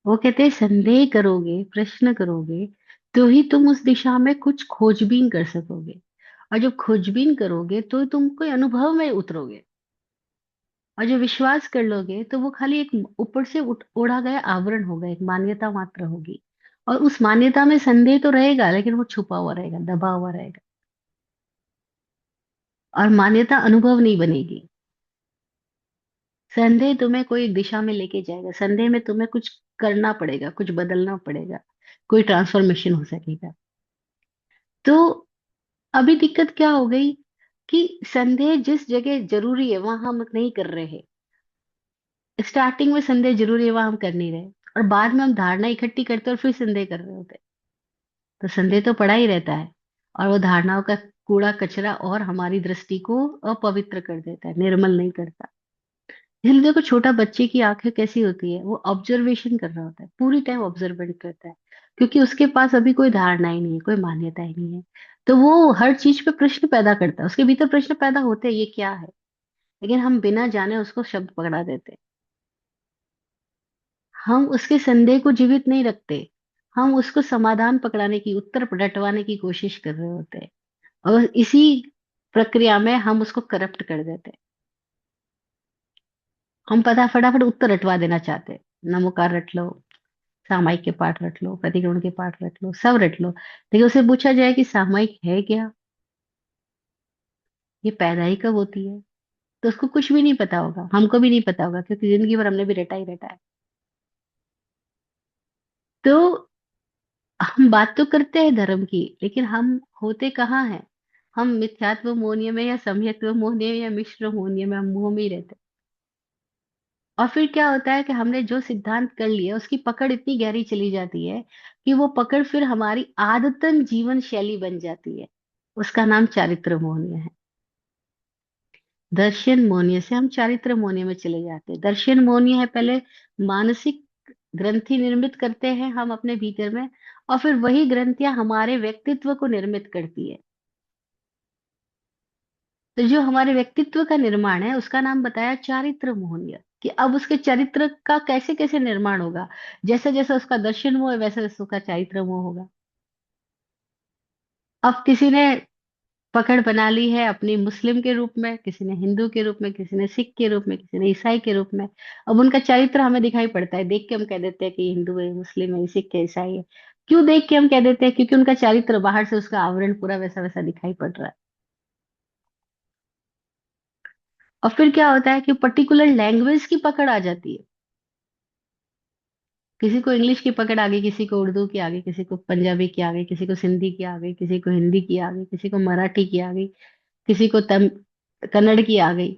वो कहते हैं संदेह करोगे, प्रश्न करोगे, तो ही तुम उस दिशा में कुछ खोजबीन कर सकोगे। और जब खोजबीन करोगे तो तुम कोई अनुभव में उतरोगे। और जो विश्वास कर लोगे तो वो खाली एक ऊपर से ओढ़ा गया आवरण होगा, एक मान्यता मात्र होगी। और उस मान्यता में संदेह तो रहेगा लेकिन वो छुपा हुआ रहेगा, दबा हुआ रहेगा। और मान्यता अनुभव नहीं बनेगी। संदेह तुम्हें कोई एक दिशा में लेके जाएगा, संदेह में तुम्हें कुछ करना पड़ेगा, कुछ बदलना पड़ेगा, कोई ट्रांसफॉर्मेशन हो सकेगा। तो अभी दिक्कत क्या हो गई कि संदेह जिस जगह जरूरी है वहां हम नहीं कर रहे हैं। स्टार्टिंग में संदेह जरूरी है वहां हम कर नहीं रहे, और बाद में हम धारणा इकट्ठी करते और फिर संदेह कर रहे होते हैं। तो संदेह तो पड़ा ही रहता है, और वो धारणाओं का कूड़ा कचरा और हमारी दृष्टि को अपवित्र कर देता है, निर्मल नहीं करता। इसलिए देखो छोटा बच्चे की आंखें कैसी होती है, वो ऑब्जर्वेशन कर रहा होता है, पूरी टाइम ऑब्जर्वेट करता है। क्योंकि उसके पास अभी कोई धारणा ही नहीं है, कोई मान्यता ही नहीं है। तो वो हर चीज पे प्रश्न पैदा करता है, उसके भीतर प्रश्न पैदा होते हैं ये क्या है। लेकिन हम बिना जाने उसको शब्द पकड़ा देते हैं। हम उसके संदेह को जीवित नहीं रखते, हम उसको समाधान पकड़ाने की, उत्तर रटवाने की कोशिश कर रहे होते हैं। और इसी प्रक्रिया में हम उसको करप्ट कर देते हैं। हम पता फटाफट उत्तर रटवा देना चाहते हैं। नमोकार रट लो, सामायिक के पाठ रट लो, प्रतिक्रमण के पाठ रट लो, सब रट लो, लेकिन उससे पूछा जाए कि सामायिक है क्या, ये पैदा ही कब होती है, तो उसको कुछ भी नहीं पता होगा, हमको भी नहीं पता होगा, क्योंकि जिंदगी भर हमने भी रटा ही रटा है। तो हम बात तो करते हैं धर्म की, लेकिन हम होते कहाँ हैं। हम मिथ्यात्व मोहनीय में या सम्यक्त्व मोहनीय में या मिश्र मोहनीय में, हम मुंह में ही रहते हैं। और फिर क्या होता है कि हमने जो सिद्धांत कर लिया उसकी पकड़ इतनी गहरी चली जाती है कि वो पकड़ फिर हमारी आदतन जीवन शैली बन जाती है। उसका नाम चारित्र मोहनीय है। दर्शन मोहनीय से हम चारित्र मोहनीय में चले जाते हैं। दर्शन मोहनीय है पहले मानसिक ग्रंथि निर्मित करते हैं हम अपने भीतर में, और फिर वही ग्रंथियां हमारे व्यक्तित्व को निर्मित करती है। तो जो हमारे व्यक्तित्व का निर्माण है उसका नाम बताया चारित्र मोहनीय, कि अब उसके चरित्र का कैसे कैसे निर्माण होगा। जैसे जैसे उसका दर्शन मोह है वैसे वैसे उसका चारित्र मोह होगा। अब किसी ने पकड़ बना ली है अपनी, मुस्लिम के रूप में, किसी ने हिंदू के रूप में, किसी ने सिख के रूप में, किसी ने ईसाई के रूप में। अब उनका चरित्र हमें दिखाई पड़ता है, देख के हम कह देते हैं कि ये हिंदू है, मुस्लिम है, सिख है, ईसाई है। क्यों देख के हम कह देते हैं? क्योंकि उनका चरित्र बाहर से, उसका आवरण पूरा वैसा वैसा दिखाई पड़ रहा है। और फिर क्या होता है कि पर्टिकुलर लैंग्वेज की पकड़ आ जाती है। किसी को इंग्लिश की पकड़ आ गई, किसी को उर्दू की आ गई, किसी को पंजाबी की आ गई, किसी को सिंधी की आ गई, किसी को हिंदी की आ गई, किसी को मराठी की आ गई, किसी को कन्नड़ की आ गई,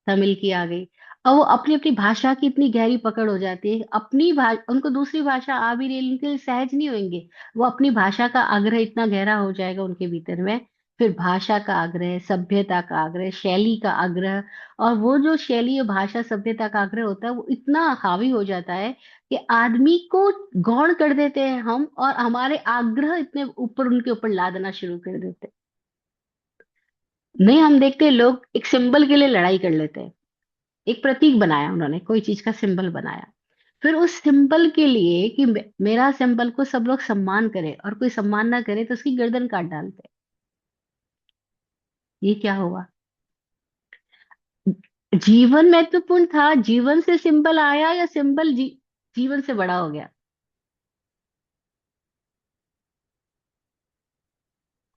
तमिल की आ गई। और वो अपनी अपनी भाषा की इतनी गहरी पकड़ हो जाती है, अपनी उनको दूसरी भाषा आ भी रही है, उनके लिए सहज नहीं होंगे। वो अपनी भाषा का आग्रह इतना गहरा हो जाएगा उनके भीतर में। फिर भाषा का आग्रह, सभ्यता का आग्रह, शैली का आग्रह। और वो जो शैली और भाषा सभ्यता का आग्रह होता है, वो इतना हावी हो जाता है कि आदमी को गौण कर देते हैं हम, और हमारे आग्रह इतने ऊपर उनके ऊपर लादना शुरू कर देते हैं। नहीं, हम देखते हैं लोग एक सिंबल के लिए लड़ाई कर लेते हैं। एक प्रतीक बनाया उन्होंने, कोई चीज का सिंबल बनाया। फिर उस सिंबल के लिए कि मेरा सिंबल को सब लोग सम्मान करे, और कोई सम्मान ना करे तो उसकी गर्दन काट डालते हैं। ये क्या हुआ? जीवन महत्वपूर्ण था, जीवन से सिंबल आया, या सिंबल जीवन से बड़ा हो गया?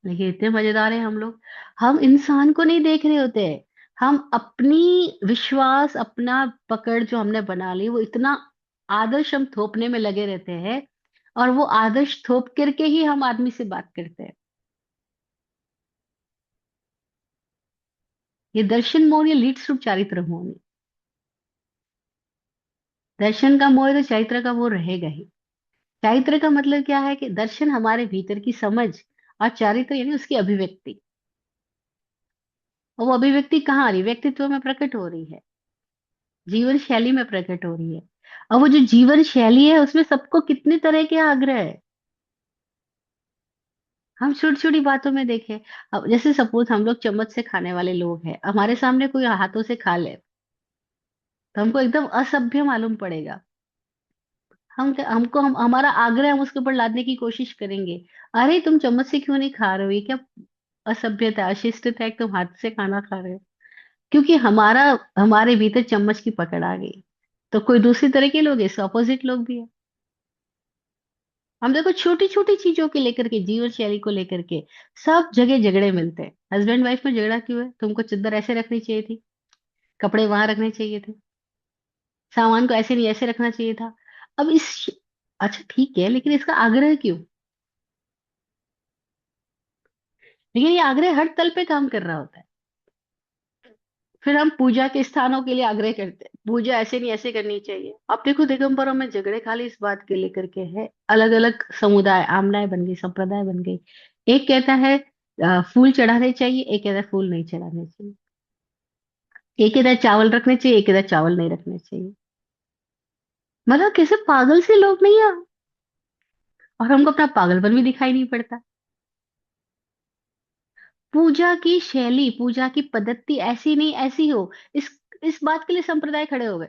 देखिए, इतने मजेदार है हम लोग। हम इंसान को नहीं देख रहे होते हैं, हम अपनी विश्वास, अपना पकड़ जो हमने बना ली, वो इतना आदर्श हम थोपने में लगे रहते हैं। और वो आदर्श थोप करके ही हम आदमी से बात करते हैं। ये दर्शन मोह या लीड शुभ चारित्र मोह नहीं। दर्शन का मोह है तो चारित्र का मोह रहेगा ही। चारित्र का मतलब क्या है? कि दर्शन हमारे भीतर की समझ, और चारित्र यानी उसकी अभिव्यक्ति। और वो अभिव्यक्ति कहाँ आ रही? व्यक्तित्व में प्रकट हो रही है, जीवन शैली में प्रकट हो रही है। और वो जो जीवन शैली है, उसमें सबको कितने तरह के आग्रह है। हम छोटी छोटी बातों में देखें। अब जैसे सपोज हम लोग चम्मच से खाने वाले लोग हैं, हमारे सामने कोई हाथों से खा ले, तो हमको एकदम असभ्य मालूम पड़ेगा। हम हमारा आग्रह हम उसके ऊपर लादने की कोशिश करेंगे। अरे तुम चम्मच से क्यों नहीं खा रहे हो? ये क्या असभ्यता, अशिष्टता है कि तुम हाथ से खाना खा रहे हो? क्योंकि हमारे भीतर चम्मच की पकड़ आ गई। तो कोई दूसरी तरह के लोग हैं, इसके ऑपोजिट लोग भी है। हम देखो, छोटी छोटी चीजों के लेकर के, जीवन शैली को लेकर के सब जगह झगड़े मिलते हैं। हस्बैंड वाइफ में झगड़ा क्यों है? तुमको चादर ऐसे रखनी चाहिए थी, कपड़े वहां रखने चाहिए थे, सामान को ऐसे नहीं ऐसे रखना चाहिए था। अब इस अच्छा ठीक है, लेकिन इसका आग्रह क्यों? लेकिन ये आग्रह हर तल पे काम कर रहा होता है। फिर हम पूजा के स्थानों के लिए आग्रह करते हैं, पूजा ऐसे नहीं ऐसे करनी चाहिए। अब देखो, दिगंबरों में झगड़े खाली इस बात के लेकर के है। अलग अलग समुदाय, आमनाएं बन गई, संप्रदाय बन गई। एक कहता है फूल चढ़ाने चाहिए, एक कहता है फूल नहीं चढ़ाने चाहिए। एक कहता है चावल रखने चाहिए, एक कहता है चावल नहीं रखने चाहिए। मतलब कैसे पागल से लोग नहीं है। और हमको अपना पागलपन भी दिखाई नहीं पड़ता। पूजा की शैली, पूजा की पद्धति ऐसी नहीं ऐसी हो, इस बात के लिए संप्रदाय खड़े हो गए।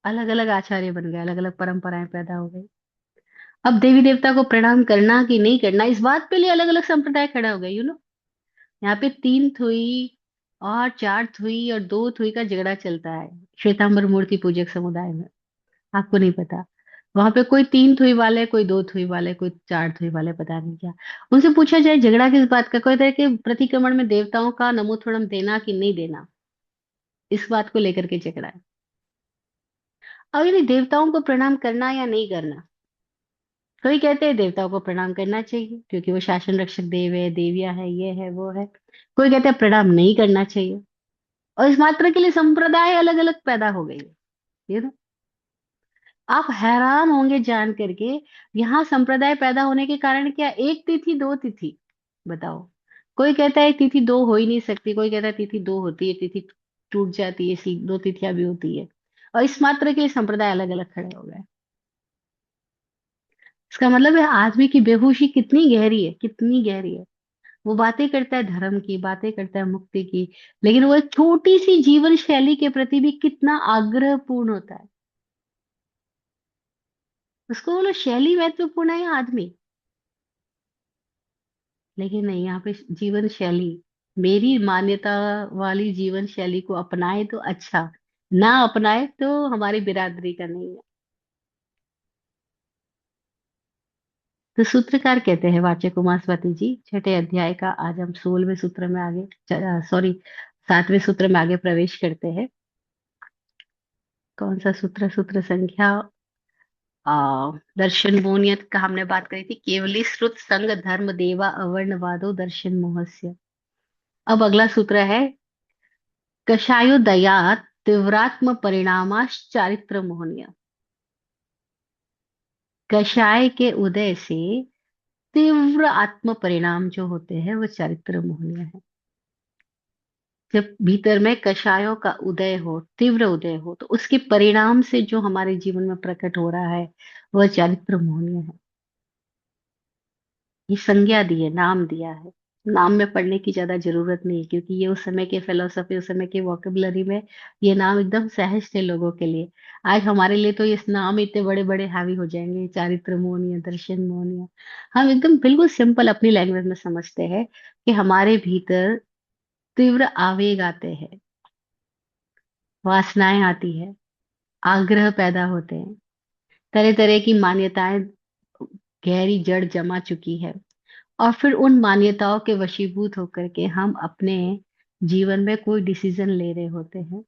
अलग अलग आचार्य बन गए, अलग अलग परंपराएं पैदा हो गई। अब देवी देवता को प्रणाम करना कि नहीं करना, इस बात पे लिए अलग अलग संप्रदाय खड़े हो गए, यहाँ पे 3 थुई और 4 थुई और 2 थुई का झगड़ा चलता है श्वेतांबर मूर्ति पूजक समुदाय में। आपको नहीं पता? वहां पे कोई 3 थुई वाले, कोई 2 थुई वाले, कोई 4 थुई वाले, पता नहीं क्या। उनसे पूछा जाए झगड़ा किस बात का, कोई तरह के प्रतिक्रमण में देवताओं का नमोथोड़म देना कि नहीं देना, इस बात को लेकर के झगड़ा है। अब यदि देवताओं को प्रणाम करना या नहीं करना, कोई कहते हैं देवताओं को प्रणाम करना चाहिए क्योंकि वो शासन रक्षक देव है, देवियां है, ये है वो है। कोई कहते हैं प्रणाम नहीं करना चाहिए। और इस मात्र के लिए संप्रदाय अलग अलग पैदा हो गई है। ये ना, आप हैरान होंगे जान करके। यहाँ संप्रदाय पैदा होने के कारण क्या? एक तिथि, 2 तिथि, बताओ। कोई कहता है तिथि दो हो ही नहीं सकती, कोई कहता है तिथि दो होती है, तिथि टूट जाती है, ऐसी 2 तिथियां भी होती है। और इस मात्र के लिए संप्रदाय अलग अलग खड़े हो गए। इसका मतलब है आदमी की बेहोशी कितनी गहरी है, कितनी गहरी है। वो बातें करता है धर्म की, बातें करता है मुक्ति की, लेकिन वो एक छोटी सी जीवन शैली के प्रति भी कितना आग्रहपूर्ण होता है। उसको बोलो शैली महत्वपूर्ण है या आदमी। लेकिन नहीं, यहाँ पे जीवन शैली, मेरी मान्यता वाली जीवन शैली को अपनाए तो अच्छा, ना अपनाए तो हमारी बिरादरी का नहीं है। तो सूत्रकार कहते हैं वाचक उमास्वती जी, छठे अध्याय का आज हम 16वें सूत्र में आगे, सॉरी 7वें सूत्र में आगे प्रवेश करते हैं। कौन सा सूत्र? सूत्र संख्या दर्शन मोहनियत का हमने बात करी थी, केवली श्रुत संग धर्म देवा अवर्णवादो दर्शन मोहस्य। अब अगला सूत्र है, कषायोदयात् तीव्रात्म परिणामाश चारित्र मोहनीय। कषाय के उदय से तीव्र आत्म परिणाम जो होते हैं वो चारित्र मोहनीय है। जब भीतर में कषायों का उदय हो, तीव्र उदय हो, तो उसके परिणाम से जो हमारे जीवन में प्रकट हो रहा है वह चारित्र मोहनीय है। ये संज्ञा दी है, नाम दिया है। नाम में पढ़ने की ज्यादा जरूरत नहीं है, क्योंकि ये उस समय के फिलोसफी, उस समय के वोकेबलरी में ये नाम एकदम सहज थे लोगों के लिए। आज हमारे लिए तो ये नाम इतने बड़े बड़े हावी हो जाएंगे, चारित्र मोहनीय, दर्शन मोहनीय। हम एकदम बिल्कुल सिंपल अपनी लैंग्वेज में समझते हैं कि हमारे भीतर तीव्र आवेग आते हैं, वासनाएं आती है, आग्रह पैदा होते हैं, तरह तरह की मान्यताएं गहरी जड़ जमा चुकी है, और फिर उन मान्यताओं के वशीभूत होकर के हम अपने जीवन में कोई डिसीजन ले रहे होते हैं,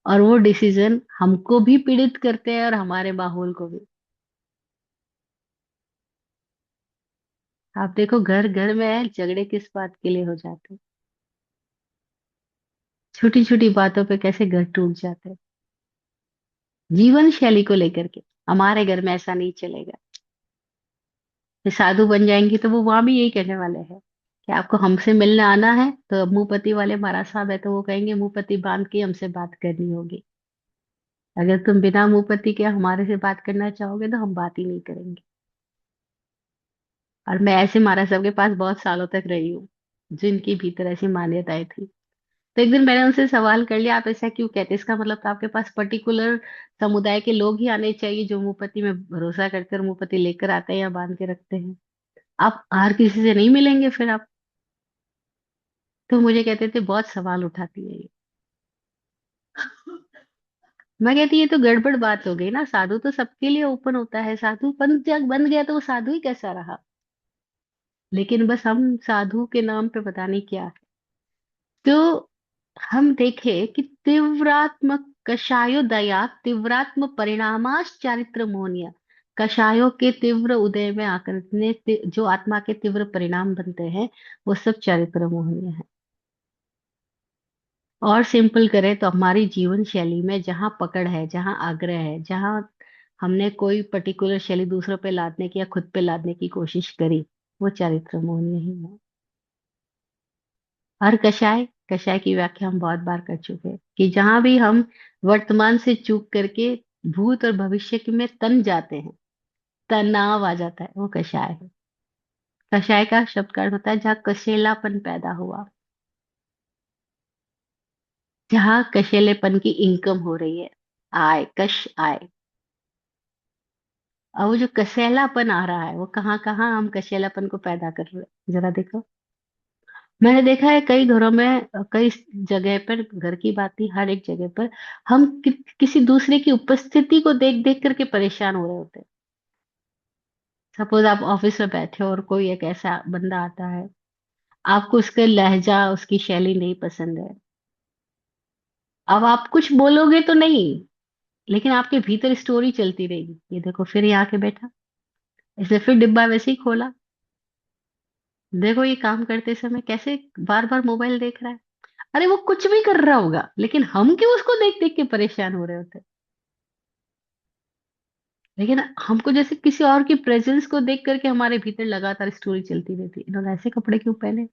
और वो डिसीजन हमको भी पीड़ित करते हैं और हमारे माहौल को भी। आप देखो घर घर में है, झगड़े किस बात के लिए हो जाते हैं, छोटी छोटी बातों पे कैसे घर टूट जाते हैं, जीवन शैली को लेकर के। हमारे घर में ऐसा नहीं चलेगा। फिर साधु बन जाएंगे तो वो वहां भी यही कहने वाले हैं कि आपको हमसे मिलने आना है, तो मुंहपति वाले महाराज साहब है तो वो कहेंगे मुंहपति बांध के हमसे बात करनी होगी। अगर तुम बिना मुंहपति के हमारे से बात करना चाहोगे तो हम बात ही नहीं करेंगे। और मैं ऐसे महाराज साहब के पास बहुत सालों तक रही हूँ, जिनकी भीतर ऐसी मान्यताएं थी। तो एक दिन मैंने उनसे सवाल कर लिया, आप ऐसा क्यों कहते हैं? इसका मतलब तो आपके पास पर्टिकुलर समुदाय के लोग ही आने चाहिए जो मुंहपति में भरोसा करते हैं और मुंहपति लेकर आते हैं या बांध के रखते हैं। आप हर किसी से नहीं मिलेंगे फिर आप। तो मुझे कहते थे बहुत सवाल उठाती है ये। मैं कहती ये तो गड़बड़ बात हो गई ना, साधु तो सबके लिए ओपन होता है, साधु बन गया तो वो साधु ही कैसा रहा। लेकिन बस हम साधु के नाम पे पता नहीं क्या है। तो हम देखें कि तीव्रात्मक कषायोदया तीव्रात्म परिणामाश चारित्र मोहनिया। कषायों के तीव्र उदय में आकर जो आत्मा के तीव्र परिणाम बनते हैं वो सब चारित्र मोहनीय है। और सिंपल करें तो हमारी जीवन शैली में जहाँ पकड़ है, जहाँ आग्रह है, जहाँ हमने कोई पर्टिकुलर शैली दूसरों पे लादने की या खुद पे लादने की कोशिश करी, वो चारित्र मोहनीय ही है। और कषाय, कषाय की व्याख्या हम बहुत बार कर चुके हैं कि जहां भी हम वर्तमान से चूक करके भूत और भविष्य के में तन जाते हैं, तनाव आ जाता है, वो कषाय है। कषाय का शब्द का अर्थ होता है जहाँ कशेलापन पैदा हुआ, जहाँ कशेलेपन की इनकम हो रही है, आय, कश आय। और वो जो कसेलापन आ रहा है वो कहाँ कहाँ हम कसेलापन को पैदा कर रहे हैं, जरा देखो। मैंने देखा है कई घरों में, कई जगह पर, घर की बात नहीं, हर एक जगह पर हम किसी दूसरे की उपस्थिति को देख देख करके परेशान हो रहे होते हैं। सपोज आप ऑफिस में बैठे हो और कोई एक ऐसा बंदा आता है, आपको उसका लहजा, उसकी शैली नहीं पसंद है। अब आप कुछ बोलोगे तो नहीं, लेकिन आपके भीतर स्टोरी चलती रहेगी, ये देखो फिर ये आके बैठा, इसने फिर डिब्बा वैसे ही खोला, देखो ये काम करते समय कैसे बार बार मोबाइल देख रहा है। अरे वो कुछ भी कर रहा होगा, लेकिन हम क्यों उसको देख देख के परेशान हो रहे होते हैं? लेकिन हमको जैसे किसी और की प्रेजेंस को देख करके हमारे भीतर लगातार स्टोरी चलती रहती है, इन्होंने ऐसे कपड़े क्यों पहने,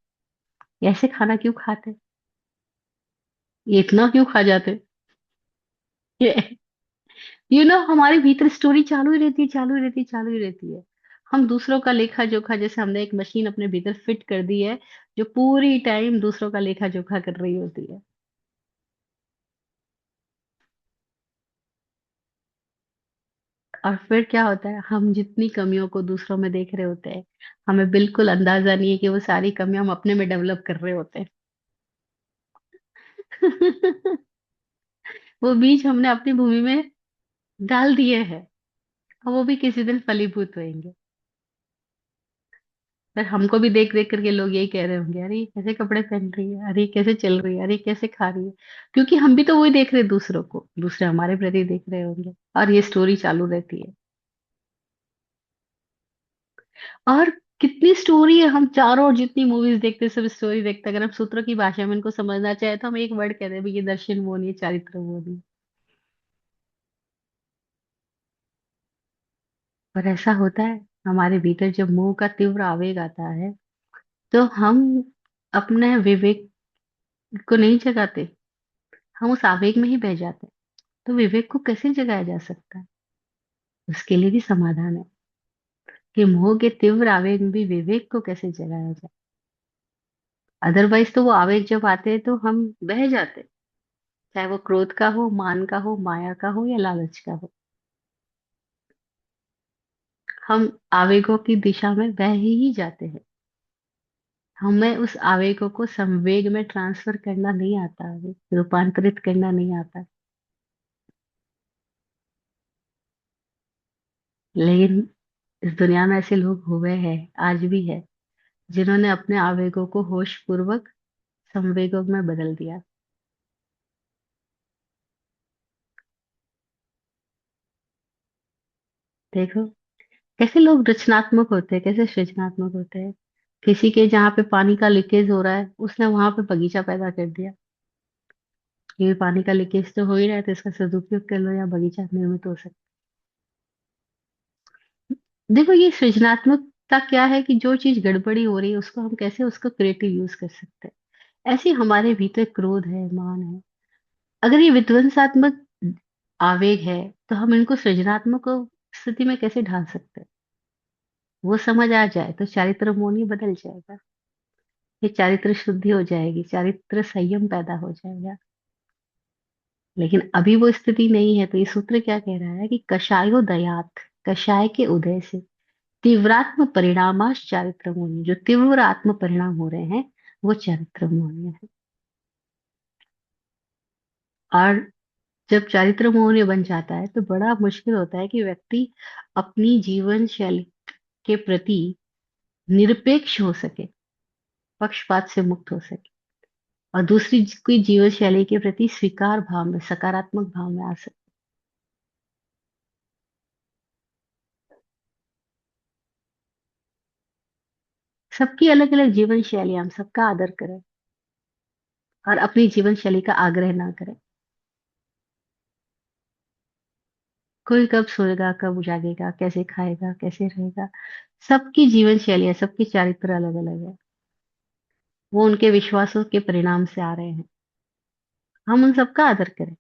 ये ऐसे खाना क्यों खाते, ये इतना क्यों खा जाते, ये हमारे भीतर स्टोरी चालू ही रहती है, चालू ही रहती है, चालू ही रहती है। हम दूसरों का लेखा जोखा, जैसे हमने एक मशीन अपने भीतर फिट कर दी है जो पूरी टाइम दूसरों का लेखा जोखा कर रही होती है। और फिर क्या होता है, हम जितनी कमियों को दूसरों में देख रहे होते हैं, हमें बिल्कुल अंदाजा नहीं है कि वो सारी कमियां हम अपने में डेवलप कर रहे होते हैं। वो बीज हमने अपनी भूमि में डाल दिए हैं, और वो भी किसी दिन फलीभूत होंगे। पर हमको भी देख देख करके लोग यही कह रहे होंगे, अरे ये कैसे कपड़े पहन रही है, अरे ये कैसे चल रही है, अरे ये कैसे खा रही है। क्योंकि हम भी तो वही देख रहे हैं दूसरों को, दूसरे हमारे प्रति देख रहे होंगे, और ये स्टोरी चालू रहती है। और कितनी स्टोरी है, हम चारों ओर जितनी मूवीज देखते हैं, सब स्टोरी देखते हैं। अगर हम सूत्रों की भाषा में इनको समझना चाहे तो हम एक वर्ड कहते हैं, भाई ये दर्शन मोहन, ये चारित्र मोहन। पर ऐसा होता है, हमारे भीतर जब मोह का तीव्र आवेग आता है, तो हम अपने विवेक को नहीं जगाते, हम उस आवेग में ही बह जाते हैं। तो विवेक को कैसे जगाया जा सकता है? उसके लिए भी समाधान है कि मोह के तीव्र आवेग में भी विवेक को कैसे जगाया जाए। अदरवाइज तो वो आवेग जब आते हैं तो हम बह जाते हैं, चाहे वो क्रोध का हो, मान का हो, माया का हो, या लालच का हो। हम आवेगों की दिशा में बह ही जाते हैं। हमें उस आवेगों को संवेग में ट्रांसफर करना नहीं आता है, रूपांतरित करना नहीं आता। लेकिन इस दुनिया में ऐसे लोग हुए हैं, आज भी है, जिन्होंने अपने आवेगों को होश पूर्वक संवेगों में बदल दिया। देखो कैसे लोग रचनात्मक होते हैं, कैसे सृजनात्मक होते हैं। किसी के जहाँ पे पानी का लीकेज हो रहा है, उसने वहां पे बगीचा पैदा कर दिया। ये पानी का लीकेज तो हो ही रहा है, तो इसका सदुपयोग कर लो, या बगीचा निर्मित हो सकता है। देखो ये सृजनात्मकता क्या है, कि जो चीज गड़बड़ी हो रही है उसको हम कैसे उसको क्रिएटिव यूज कर सकते हैं। ऐसे हमारे भीतर क्रोध है, मान है, अगर ये विध्वंसात्मक आवेग है, तो हम इनको सृजनात्मक स्थिति में कैसे ढाल सकते हैं? वो समझ आ जाए तो चारित्र मोन ही बदल जाएगा। ये चारित्र शुद्धि हो जाएगी, चारित्र संयम पैदा हो जाएगा। लेकिन अभी वो स्थिति नहीं है, तो ये सूत्र क्या कह रहा है, कि कषायोदयात, कषाय के उदय से तीव्रात्म परिणामाश चारित्र मोनि, जो तीव्र आत्म परिणाम हो रहे हैं वो चारित्र मोनि है। और जब चारित्र मोहनीय बन जाता है तो बड़ा मुश्किल होता है कि व्यक्ति अपनी जीवन शैली के प्रति निरपेक्ष हो सके, पक्षपात से मुक्त हो सके, और दूसरी कोई जीवन शैली के प्रति स्वीकार भाव में, सकारात्मक भाव में आ सके। सबकी अलग अलग जीवन शैली, हम सबका आदर करें और अपनी जीवन शैली का आग्रह ना करें। कोई कब सोएगा, कब जागेगा, कैसे खाएगा, कैसे रहेगा, सबकी जीवन शैली है, सबकी चारित्र अलग अलग है। वो उनके विश्वासों के परिणाम से आ रहे हैं। हम उन सबका आदर करें,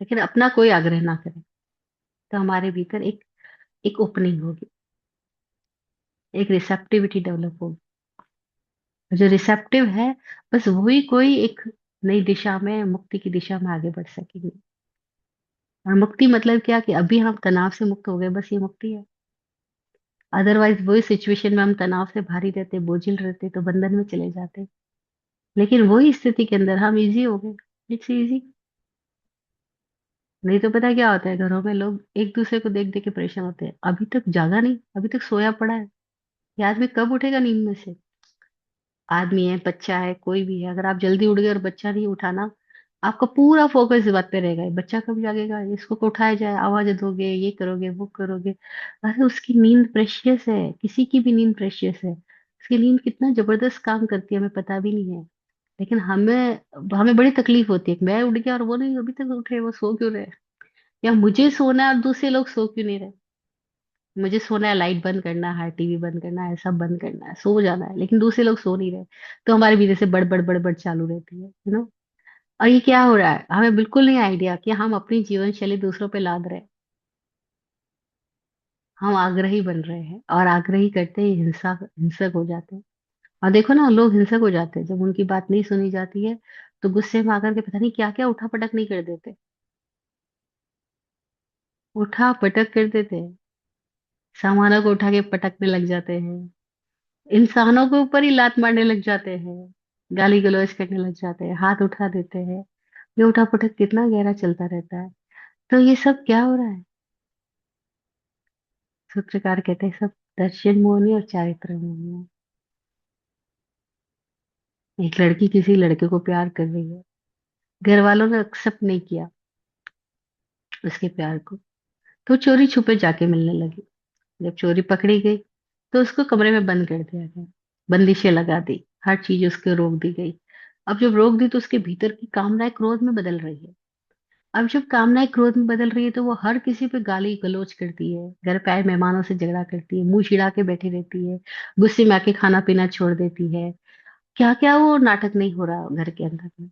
लेकिन अपना कोई आग्रह ना करें। तो हमारे भीतर एक ओपनिंग होगी, एक रिसेप्टिविटी डेवलप होगी। जो रिसेप्टिव है, बस वही कोई एक नई दिशा में, मुक्ति की दिशा में आगे बढ़ सकेंगे। और मुक्ति मतलब क्या, कि अभी हम तनाव से मुक्त हो गए, बस ये मुक्ति है। अदरवाइज वही सिचुएशन में हम तनाव से भारी रहते, बोझिल रहते, तो बंधन में चले जाते। लेकिन वही स्थिति के अंदर हम इजी हो गए, इट्स इजी। नहीं तो पता है क्या होता है, घरों में लोग एक दूसरे को देख देख के परेशान होते हैं, अभी तक जागा नहीं, अभी तक सोया पड़ा है, ये आदमी कब उठेगा नींद में से। आदमी है, बच्चा है, कोई भी है, अगर आप जल्दी उठ गए और बच्चा नहीं उठाना, आपका पूरा फोकस इस बात पे रहेगा, ये बच्चा कब जागेगा, इसको को उठाया जाए, आवाज दोगे, ये करोगे, वो करोगे। अरे उसकी नींद प्रेशियस है, किसी की भी नींद प्रेशियस है। उसकी नींद कितना जबरदस्त काम करती है, हमें पता भी नहीं है। लेकिन हमें हमें बड़ी तकलीफ होती है कि मैं उठ गया और वो नहीं, अभी तक उठे, वो सो क्यों रहे, या मुझे सोना है और दूसरे लोग सो क्यों नहीं रहे। मुझे सोना है, लाइट बंद करना है, टीवी बंद करना है, सब बंद करना है, सो जाना है, लेकिन दूसरे लोग सो नहीं रहे। तो हमारे भीतर से बड़बड़ बड़बड़ चालू रहती है, यू नो। और ये क्या हो रहा है, हमें बिल्कुल नहीं आइडिया कि हम अपनी जीवन शैली दूसरों पे लाद रहे हैं। हम आग्रही बन रहे हैं, और आग्रही करते ही हिंसा हिंसक हो जाते हैं। और देखो ना, लोग हिंसक हो जाते हैं जब उनकी बात नहीं सुनी जाती है, तो गुस्से में आकर के पता नहीं क्या क्या उठा पटक नहीं कर देते। उठा पटक कर देते हैं, सामानों को उठा के पटकने लग जाते हैं, इंसानों के ऊपर ही लात मारने लग जाते हैं, गाली गलौज करने लग जाते हैं, हाथ उठा देते हैं। ये उठा पटक कितना गहरा चलता रहता है। तो ये सब क्या हो रहा है? सूत्रकार कहते हैं सब दर्शन मोहनी और चारित्र मोहनी है। एक लड़की किसी लड़के को प्यार कर रही है, घर वालों ने एक्सेप्ट नहीं किया उसके प्यार को, तो चोरी छुपे जाके मिलने लगी। जब चोरी पकड़ी गई तो उसको कमरे में बंद कर दिया गया, बंदिशें लगा दी, हर चीज उसको रोक दी गई। अब जब रोक दी तो उसके भीतर की कामनाएं क्रोध में बदल रही है। अब जब कामनाएं क्रोध में बदल रही है तो वो हर किसी पे गाली गलौज करती है, घर पे आए मेहमानों से झगड़ा करती है, मुंह चिढ़ा के बैठी रहती है, गुस्से में आके खाना पीना छोड़ देती है। क्या क्या वो नाटक नहीं हो रहा घर के अंदर में।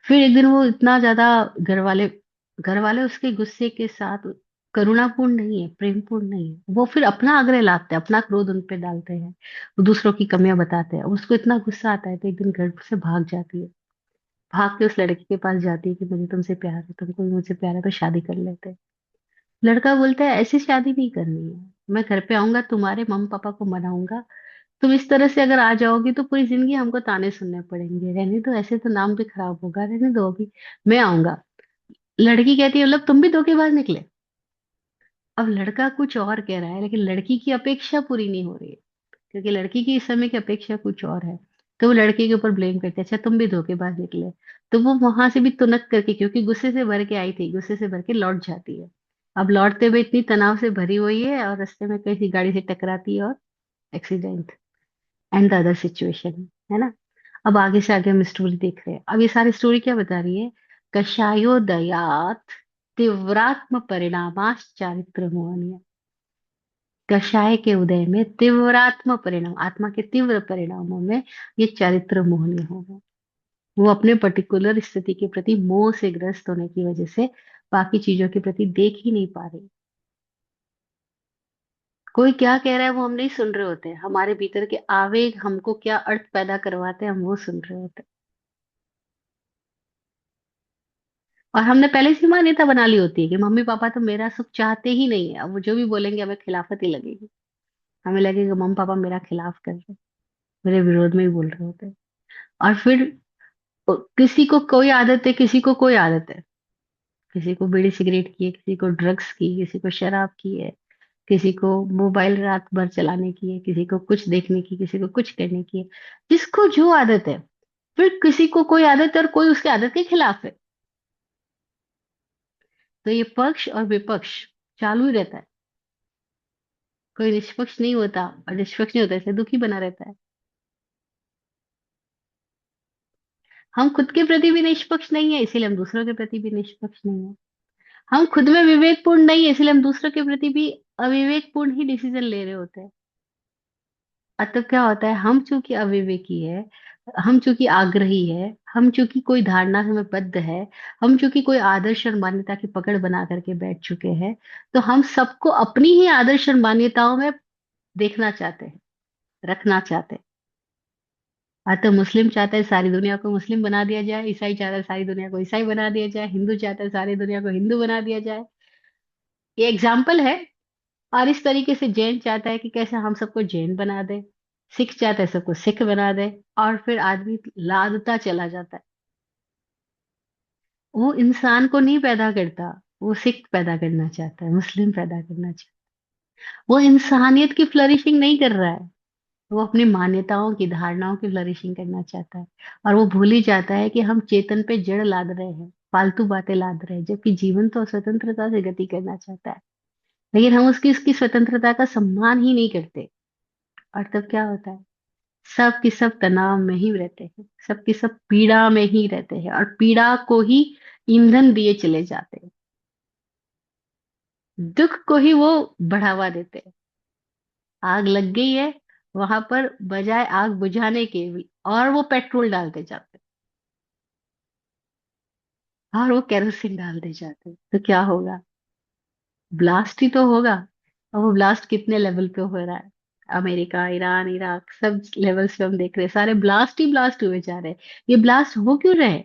फिर एक दिन वो इतना ज्यादा, घर वाले घर वाले उसके गुस्से के साथ करुणापूर्ण नहीं है, प्रेमपूर्ण नहीं है, वो फिर अपना आग्रह लाते हैं, अपना क्रोध उन पे डालते हैं, वो दूसरों की कमियां बताते हैं। उसको इतना गुस्सा आता है तो एक दिन घर से भाग जाती है, भाग के उस लड़के के पास जाती है कि मुझे तुमसे प्यार है, तुमको भी मुझसे प्यार है, तो शादी कर लेते हैं। लड़का बोलता है ऐसी शादी नहीं करनी है, मैं घर पे आऊंगा, तुम्हारे मम्मी पापा को मनाऊंगा, तुम इस तरह से अगर आ जाओगी तो पूरी जिंदगी हमको ताने सुनने पड़ेंगे, रहने दो, ऐसे तो नाम भी खराब होगा, रहने दो अभी, मैं आऊंगा। लड़की कहती है मतलब तुम भी धोखेबाज निकले। अब लड़का कुछ और कह रहा है लेकिन लड़की की अपेक्षा पूरी नहीं हो रही है, क्योंकि लड़की की इस समय की अपेक्षा कुछ और है। तो वो लड़के के ऊपर ब्लेम करते हैं, अच्छा तुम भी धोखेबाज निकले। तो वो वहां से भी तुनक करके, क्योंकि गुस्से से भर के आई थी, गुस्से से भर के लौट जाती है। अब लौटते हुए इतनी तनाव से भरी हुई है और रास्ते में किसी गाड़ी से टकराती है और accident, and the other situation, है ना। अब आगे से आगे हम स्टोरी देख रहे हैं। अब ये सारी स्टोरी क्या बता रही है? कषायोदयात तीव्रात्म परिणामाश चारित्र मोहनीय। कषाय के उदय में तीव्रात्म परिणाम, आत्मा के तीव्र परिणामों में ये चारित्र मोहनीय होगा। वो अपने पर्टिकुलर स्थिति के प्रति मोह से ग्रस्त होने की वजह से बाकी चीजों के प्रति देख ही नहीं पा रही। कोई क्या कह रहा है वो हम नहीं सुन रहे होते हैं, हमारे भीतर के आवेग हमको क्या अर्थ पैदा करवाते हैं हम वो सुन रहे होते हैं। और हमने पहले से मान्यता बना ली होती है कि मम्मी पापा तो मेरा सुख चाहते ही नहीं है, अब वो जो भी बोलेंगे हमें खिलाफत ही लगेगी। हमें लगेगा मम्मी पापा मेरा खिलाफ कर रहे हैं, मेरे विरोध में ही बोल रहे होते हैं। और फिर किसी को कोई आदत है, किसी को कोई आदत है, किसी को बीड़ी सिगरेट की है, किसी को ड्रग्स की, किसी को शराब की है, किसी को मोबाइल रात भर चलाने की है, किसी को कुछ देखने की, किसी को कुछ करने की है, जिसको जो आदत है। फिर किसी को कोई आदत है और कोई उसकी आदत के खिलाफ है। तो ये पक्ष और विपक्ष चालू ही रहता है, कोई निष्पक्ष नहीं होता, और निष्पक्ष नहीं होता इसलिए दुखी बना रहता है। हम खुद के प्रति भी निष्पक्ष नहीं है इसीलिए हम दूसरों के प्रति भी निष्पक्ष नहीं है। हम खुद में विवेकपूर्ण नहीं है इसलिए हम दूसरों के प्रति भी अविवेकपूर्ण ही डिसीजन ले रहे होते हैं। अतः क्या होता है, हम चूंकि अविवेकी है, हम चूंकि आग्रही है, हम चूंकि कोई धारणा में बद्ध है, हम चूंकि कोई आदर्श और मान्यता की पकड़ बना करके बैठ चुके हैं, तो हम सबको अपनी ही आदर्श और मान्यताओं में देखना चाहते हैं, रखना चाहते हैं। अतः मुस्लिम चाहता है सारी दुनिया को मुस्लिम बना दिया जाए, ईसाई चाहता है सारी दुनिया को ईसाई बना दिया जाए, हिंदू चाहता है सारी दुनिया को हिंदू बना दिया जाए। ये एग्जाम्पल है। और इस तरीके से जैन चाहता है कि कैसे हम सबको जैन बना दे, सिख चाहता है सबको सिख बना दे, और फिर आदमी लादता चला जाता है। वो इंसान को नहीं पैदा करता, वो सिख पैदा करना चाहता है, मुस्लिम पैदा करना चाहता है। वो इंसानियत की फ्लरिशिंग नहीं कर रहा है, वो अपनी मान्यताओं की धारणाओं की फ्लरिशिंग करना चाहता है। और वो भूल ही जाता है कि हम चेतन पे जड़ लाद रहे हैं, फालतू बातें लाद रहे हैं, जबकि जीवन तो स्वतंत्रता से गति करना चाहता है। लेकिन हम उसकी उसकी स्वतंत्रता का सम्मान ही नहीं करते। और तब क्या होता है, सब की सब तनाव में ही रहते हैं, सब की सब पीड़ा में ही रहते हैं, और पीड़ा को ही ईंधन दिए चले जाते हैं, दुख को ही वो बढ़ावा देते हैं। आग लग गई है वहां पर, बजाय आग बुझाने के भी और वो पेट्रोल डालते जाते हैं, और वो केरोसिन डालते जाते हैं, तो क्या होगा? ब्लास्ट ही तो होगा। और वो ब्लास्ट कितने लेवल पे हो रहा है? अमेरिका, ईरान, इराक, सब लेवल्स पे हम देख रहे हैं, सारे ब्लास्ट ही ब्लास्ट हुए जा रहे हैं। ये ब्लास्ट हो क्यों रहे?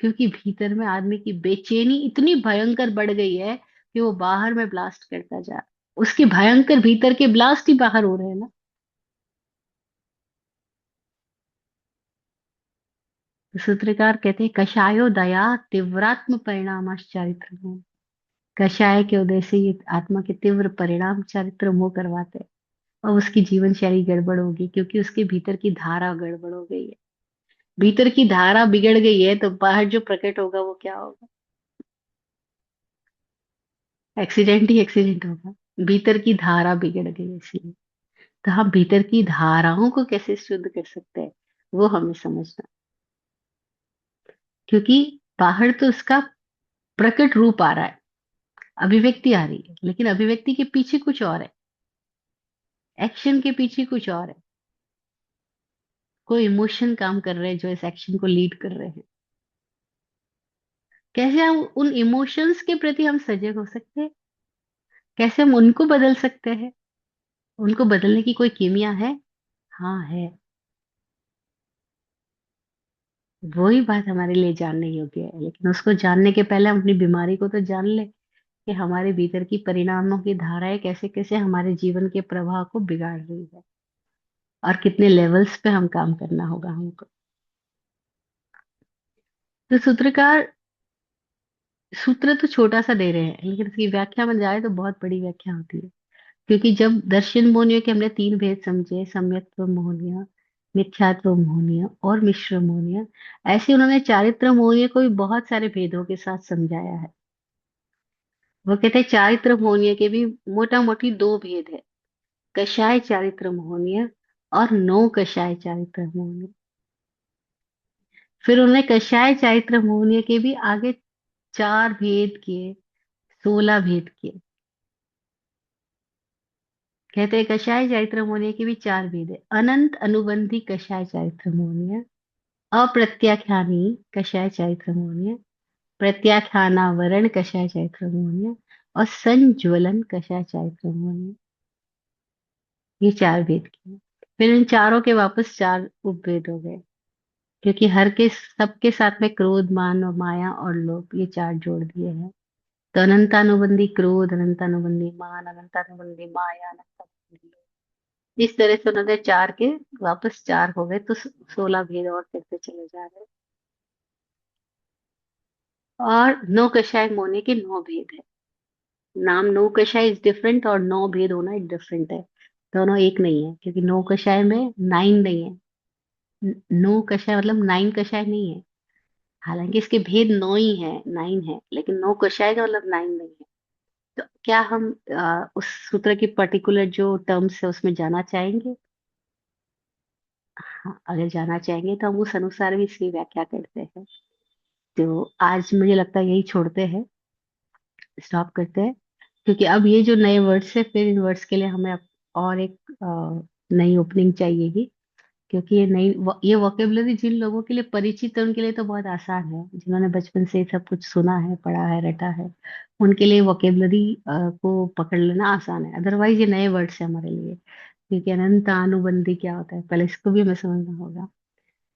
क्योंकि भीतर में आदमी की बेचैनी इतनी भयंकर बढ़ गई है कि वो बाहर में ब्लास्ट करता जा रहा है। उसके भयंकर भीतर के ब्लास्ट ही बाहर हो रहे हैं ना। तो सूत्रकार कहते हैं कषायो दया तीव्रात्म परिणामाश्चारित्र। कषाय के उदय से ये आत्मा के तीव्र परिणाम चारित्र मोह करवाते हैं। और उसकी जीवन शैली गड़बड़ होगी क्योंकि उसके भीतर की धारा गड़बड़ हो गई है। भीतर की धारा बिगड़ गई है तो बाहर जो प्रकट होगा वो क्या होगा? एक्सीडेंट ही एक्सीडेंट होगा। भीतर की धारा बिगड़ गई है इसलिए। तो हम भीतर की धाराओं को कैसे शुद्ध कर सकते हैं, वो हमें समझना। क्योंकि बाहर तो उसका प्रकट रूप आ रहा है, अभिव्यक्ति आ रही है, लेकिन अभिव्यक्ति के पीछे कुछ और है। एक्शन के पीछे कुछ और है। कोई इमोशन काम कर रहे हैं जो इस एक्शन को लीड कर रहे हैं। कैसे हम उन इमोशंस के प्रति हम सजग हो सकते हैं? कैसे हम उनको बदल सकते हैं? उनको बदलने की कोई कीमिया है? हाँ है। वही बात हमारे लिए जानने योग्य है, लेकिन उसको जानने के पहले हम अपनी बीमारी को तो जान ले कि हमारे भीतर की परिणामों की धाराएं कैसे कैसे हमारे जीवन के प्रवाह को बिगाड़ रही है, और कितने लेवल्स पे हम काम करना होगा हमको। तो सूत्रकार सूत्र तो छोटा सा दे रहे हैं, लेकिन इसकी व्याख्या में जाए तो बहुत बड़ी व्याख्या होती है। क्योंकि जब दर्शन मोहनियों के हमने तीन भेद समझे, सम्यक्त्व मोहनिया, मिथ्यात्व मोहनिया और मिश्र मोहनिया, ऐसे उन्होंने चारित्र मोहनिया को भी बहुत सारे भेदों के साथ समझाया है। वो कहते हैं चारित्र मोहनिया के भी मोटा मोटी दो भेद है, कषाय चारित्र मोहनिया और नो कषाय चारित्र मोहनिया। फिर उन्होंने कषाय चारित्र मोहनिया के भी आगे चार भेद किए, 16 भेद किए। कहते हैं कषाय चारित्र मोहनिया के भी चार भेद है, अनंत अनुबंधी कषाय चारित्र मोहनिया, अप्रत्याख्यानी कषाय चारित्र मोहनिया, प्रत्याख्यानावरण कषाय चारित्र मोहनिया और संज्वलन कषाय चारित्र मोहनिया। ये चार भेद किए। फिर इन चारों के वापस चार उपभेद हो गए, क्योंकि हर के सबके साथ में क्रोध, मान और माया और लोभ, ये चार जोड़ दिए हैं। तो अनंतानुबंधी क्रोध, अनंतानुबंधी मान, अनंतानुबंधी माया, अनंतानुबंधी लोभ, इस तरह से उन्होंने चार के वापस चार हो गए, तो 16 भेद और करते चले जा रहे हैं। और नौ कषाय मोने के नौ भेद है। नाम नौ कषाय इज डिफरेंट और नौ भेद होना एक डिफरेंट है। दोनों एक नहीं है, क्योंकि नौ कषाय में नाइन नहीं है। नौ कषाय मतलब नाइन कषाय नहीं है। हालांकि इसके भेद नौ ही है, नाइन है, लेकिन नौ कषाय का मतलब नाइन नहीं है। तो क्या हम उस सूत्र की पर्टिकुलर जो टर्म्स है उसमें जाना चाहेंगे? हाँ, अगर जाना चाहेंगे तो हम उस अनुसार भी इसकी व्याख्या करते हैं। तो आज मुझे लगता है यही छोड़ते हैं, स्टॉप करते हैं। क्योंकि अब ये जो नए वर्ड्स है, फिर इन वर्ड्स के लिए हमें और एक नई ओपनिंग चाहिएगी। क्योंकि ये वोकेबलरी जिन लोगों के लिए परिचित है उनके लिए तो बहुत आसान है, जिन्होंने बचपन से सब कुछ सुना है, पढ़ा है, रटा है, उनके लिए वोकेबलरी को पकड़ लेना आसान है। अदरवाइज ये नए वर्ड्स है हमारे लिए। क्योंकि अनंत अनुबंधी क्या होता है, पहले इसको भी हमें समझना होगा।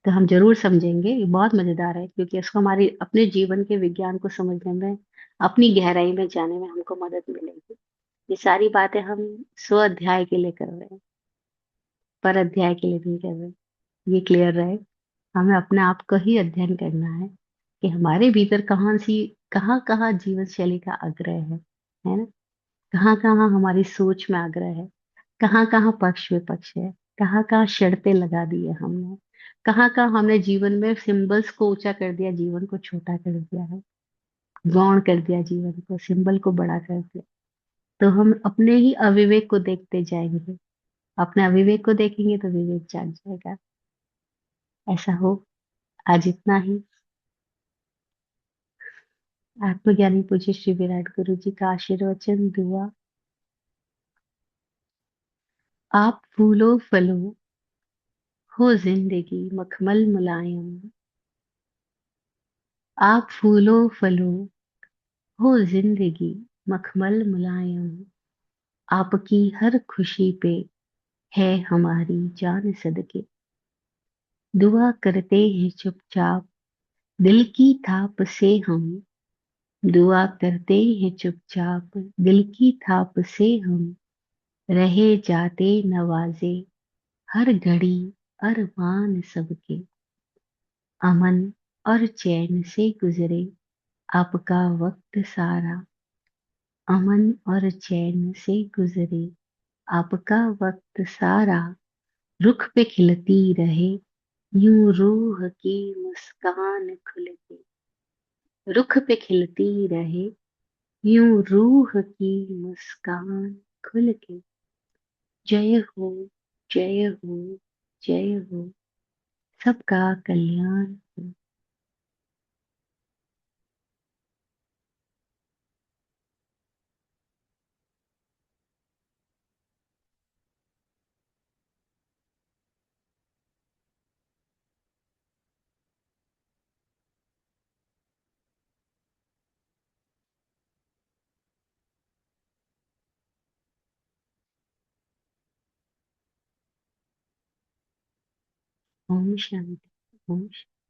तो हम जरूर समझेंगे, ये बहुत मजेदार है, क्योंकि इसको हमारी अपने जीवन के विज्ञान को समझने में, अपनी गहराई में जाने में हमको मदद मिलेगी। ये सारी बातें हम स्व अध्याय के लिए कर रहे हैं, पर अध्याय के लिए नहीं कर रहे। ये क्लियर रहे। हमें अपने आप का ही अध्ययन करना है कि हमारे भीतर कहाँ कहाँ जीवन शैली का आग्रह है ना? कहाँ कहाँ हमारी सोच में आग्रह है, कहाँ कहाँ पक्ष विपक्ष है, कहाँ कहाँ शर्तें लगा दी है हमने, कहाँ कहाँ हमने जीवन में सिंबल्स को ऊंचा कर दिया, जीवन को छोटा कर दिया है, गौण कर दिया जीवन को, सिंबल को बड़ा कर दिया। तो हम अपने ही अविवेक को देखते जाएंगे। अपने अविवेक को देखेंगे तो विवेक जाग जाएगा। ऐसा हो। आज इतना ही। आत्मज्ञानी पूज्य श्री विराट गुरु जी का आशीर्वचन दुआ। आप फूलो फलो, हो जिंदगी मखमल मुलायम। आप फूलो फलो, हो जिंदगी मखमल मुलायम। आपकी हर खुशी पे है हमारी जान सदके। दुआ करते हैं चुपचाप, दिल की थाप से हम दुआ करते हैं चुपचाप, दिल की थाप से हम रहे जाते नवाजे, हर घड़ी अरमान सबके अमन और चैन से गुजरे आपका वक्त सारा, अमन और चैन से गुजरे आपका वक्त सारा, रुख पे खिलती रहे यूं रूह की मुस्कान खुल के, रुख पे खिलती रहे यूं रूह की मुस्कान खुल के। जय हो, जय हो, जय हो, सबका कल्याण हो। ओम शांति। ओम शांति।